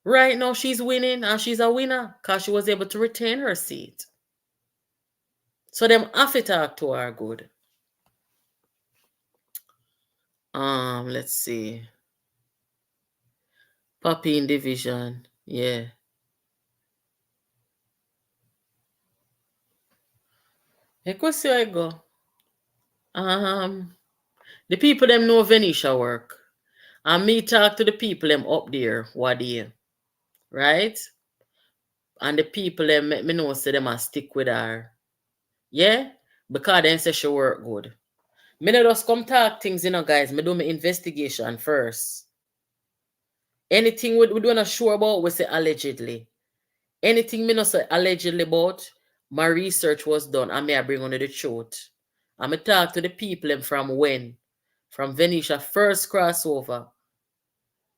Right now, she's winning and she's a winner because she was able to retain her seat. So them have to talk to her good. Let's see. Poppy in division. Yeah. Hey, see how I go. The people them know Venetia work. And me talk to the people them up there, what they, right? And the people them make me know say them a stick with her. Yeah? Because they say she work good. Me not just come talk things, guys. Me do my investigation first. Anything we don't know sure about, we say allegedly. Anything me not say allegedly about, my research was done and me I bring on the truth. And me talk to the people them from when? From Venetia first crossover.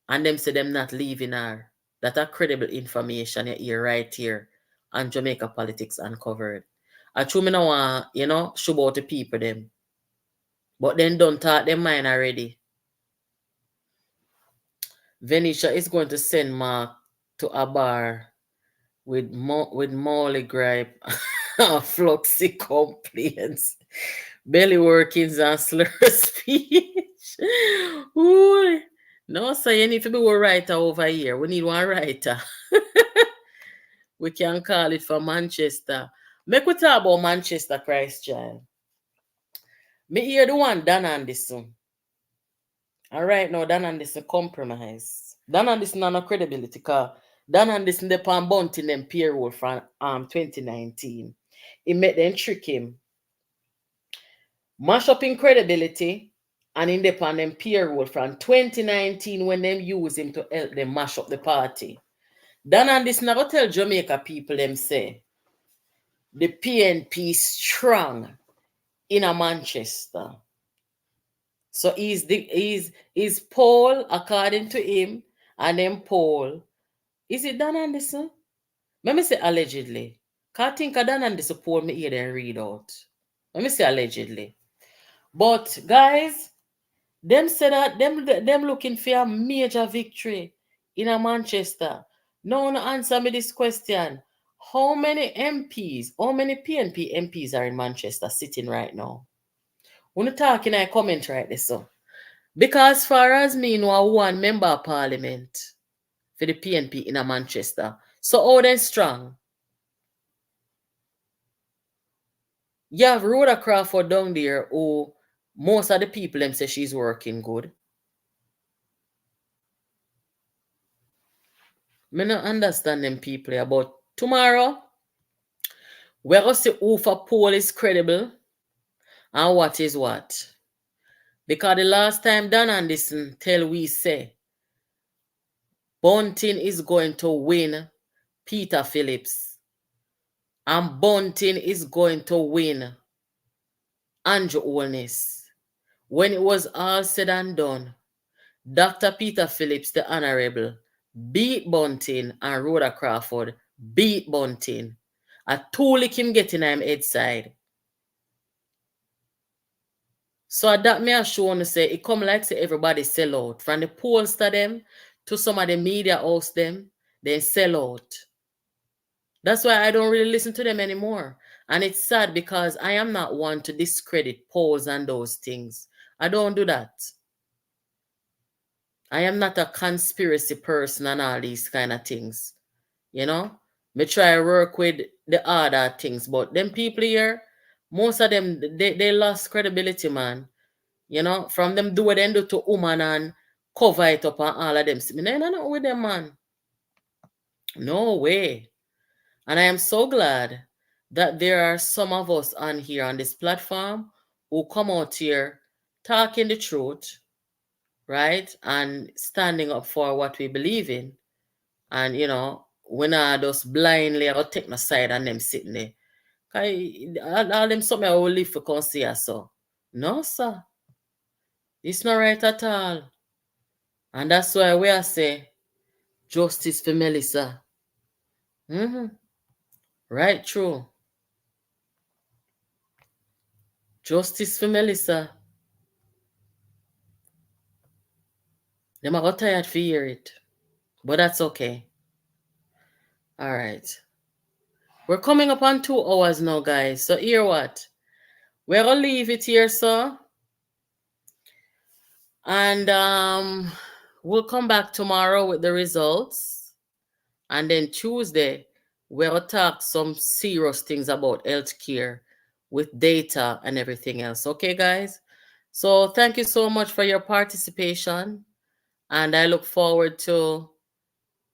And them say them not leaving her. That are credible information you hear right here on Jamaica Politics Uncovered. I true me no want, show about the people them. But then don't talk them mind already. Venetia is going to send Mark to a bar with Molly gripe and fluxy complaints, belly workings and slur speech. Ooh. No, sir, you need to be a writer over here. We need one writer. We can call it for Manchester. Make we talk about Manchester, Christ child. Me hear the one Dan Anderson. All right, now Dan Anderson compromise. Dan Anderson has no credibility because Dan Anderson they pan bunting them payroll from 2019. It made them trick him. Mash up in credibility and in the pan them payroll from 2019 when them use him to help them mash up the party. Dan Anderson never tell Jamaica people them say the PNP strong in a Manchester. So he's Paul according to him, and then Paul. Is it Dan Anderson? Let me say allegedly. Can't think of Dan Anderson Paul me here then read out. Let me say allegedly. But guys, them say that them looking for a major victory in a Manchester. No one answer me this question. How many MPs, how many PNP MPs are in Manchester sitting right now? When you talk in a comment right there, so. Because far as me know, one member of parliament for the PNP in a Manchester. So how they strong? You have Rhoda Crawford down there who most of the people them say she's working good. Me not understand them people about tomorrow. We're going to see who for poll is credible and what is what. Because the last time Dan Anderson tell we say Bunting is going to win Peter Phillips and Bunting is going to win Andrew Holness. When it was all said and done, Dr. Peter Phillips, the Honorable, beat Bunting and Rhoda Crawford beat Bunting. A two lick him getting him head side. So that me a show on to say it come like say everybody sell out. From the polls to them to some of the media house them, they sell out. That's why I don't really listen to them anymore. And it's sad because I am not one to discredit polls and those things. I don't do that. I am not a conspiracy person and all these kind of things. Me try work with the other things, but them people here, most of them, they lost credibility, man. From them do what they do to woman and cover it up and all of them. Me not with them, man. No way. And I am so glad that there are some of us on here on this platform who come out here talking the truth, right? And standing up for what we believe in. And, when I just blindly I take my side and them sitting there. All them something I will live for consider so. No, sir. It's not right at all. And that's why we are say justice for Melissa. Right, true. Justice for Melissa. Them I got tired to hear it. But that's okay. All right. We're coming up on 2 hours now, guys. So hear what? We're going to leave it here, sir. And we'll come back tomorrow with the results. And then Tuesday, we'll talk some serious things about healthcare with data and everything else. Okay, guys? So thank you so much for your participation. And I look forward to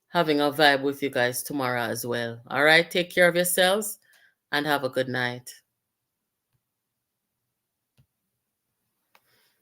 having a vibe with you guys tomorrow as well. All right, take care of yourselves and have a good night.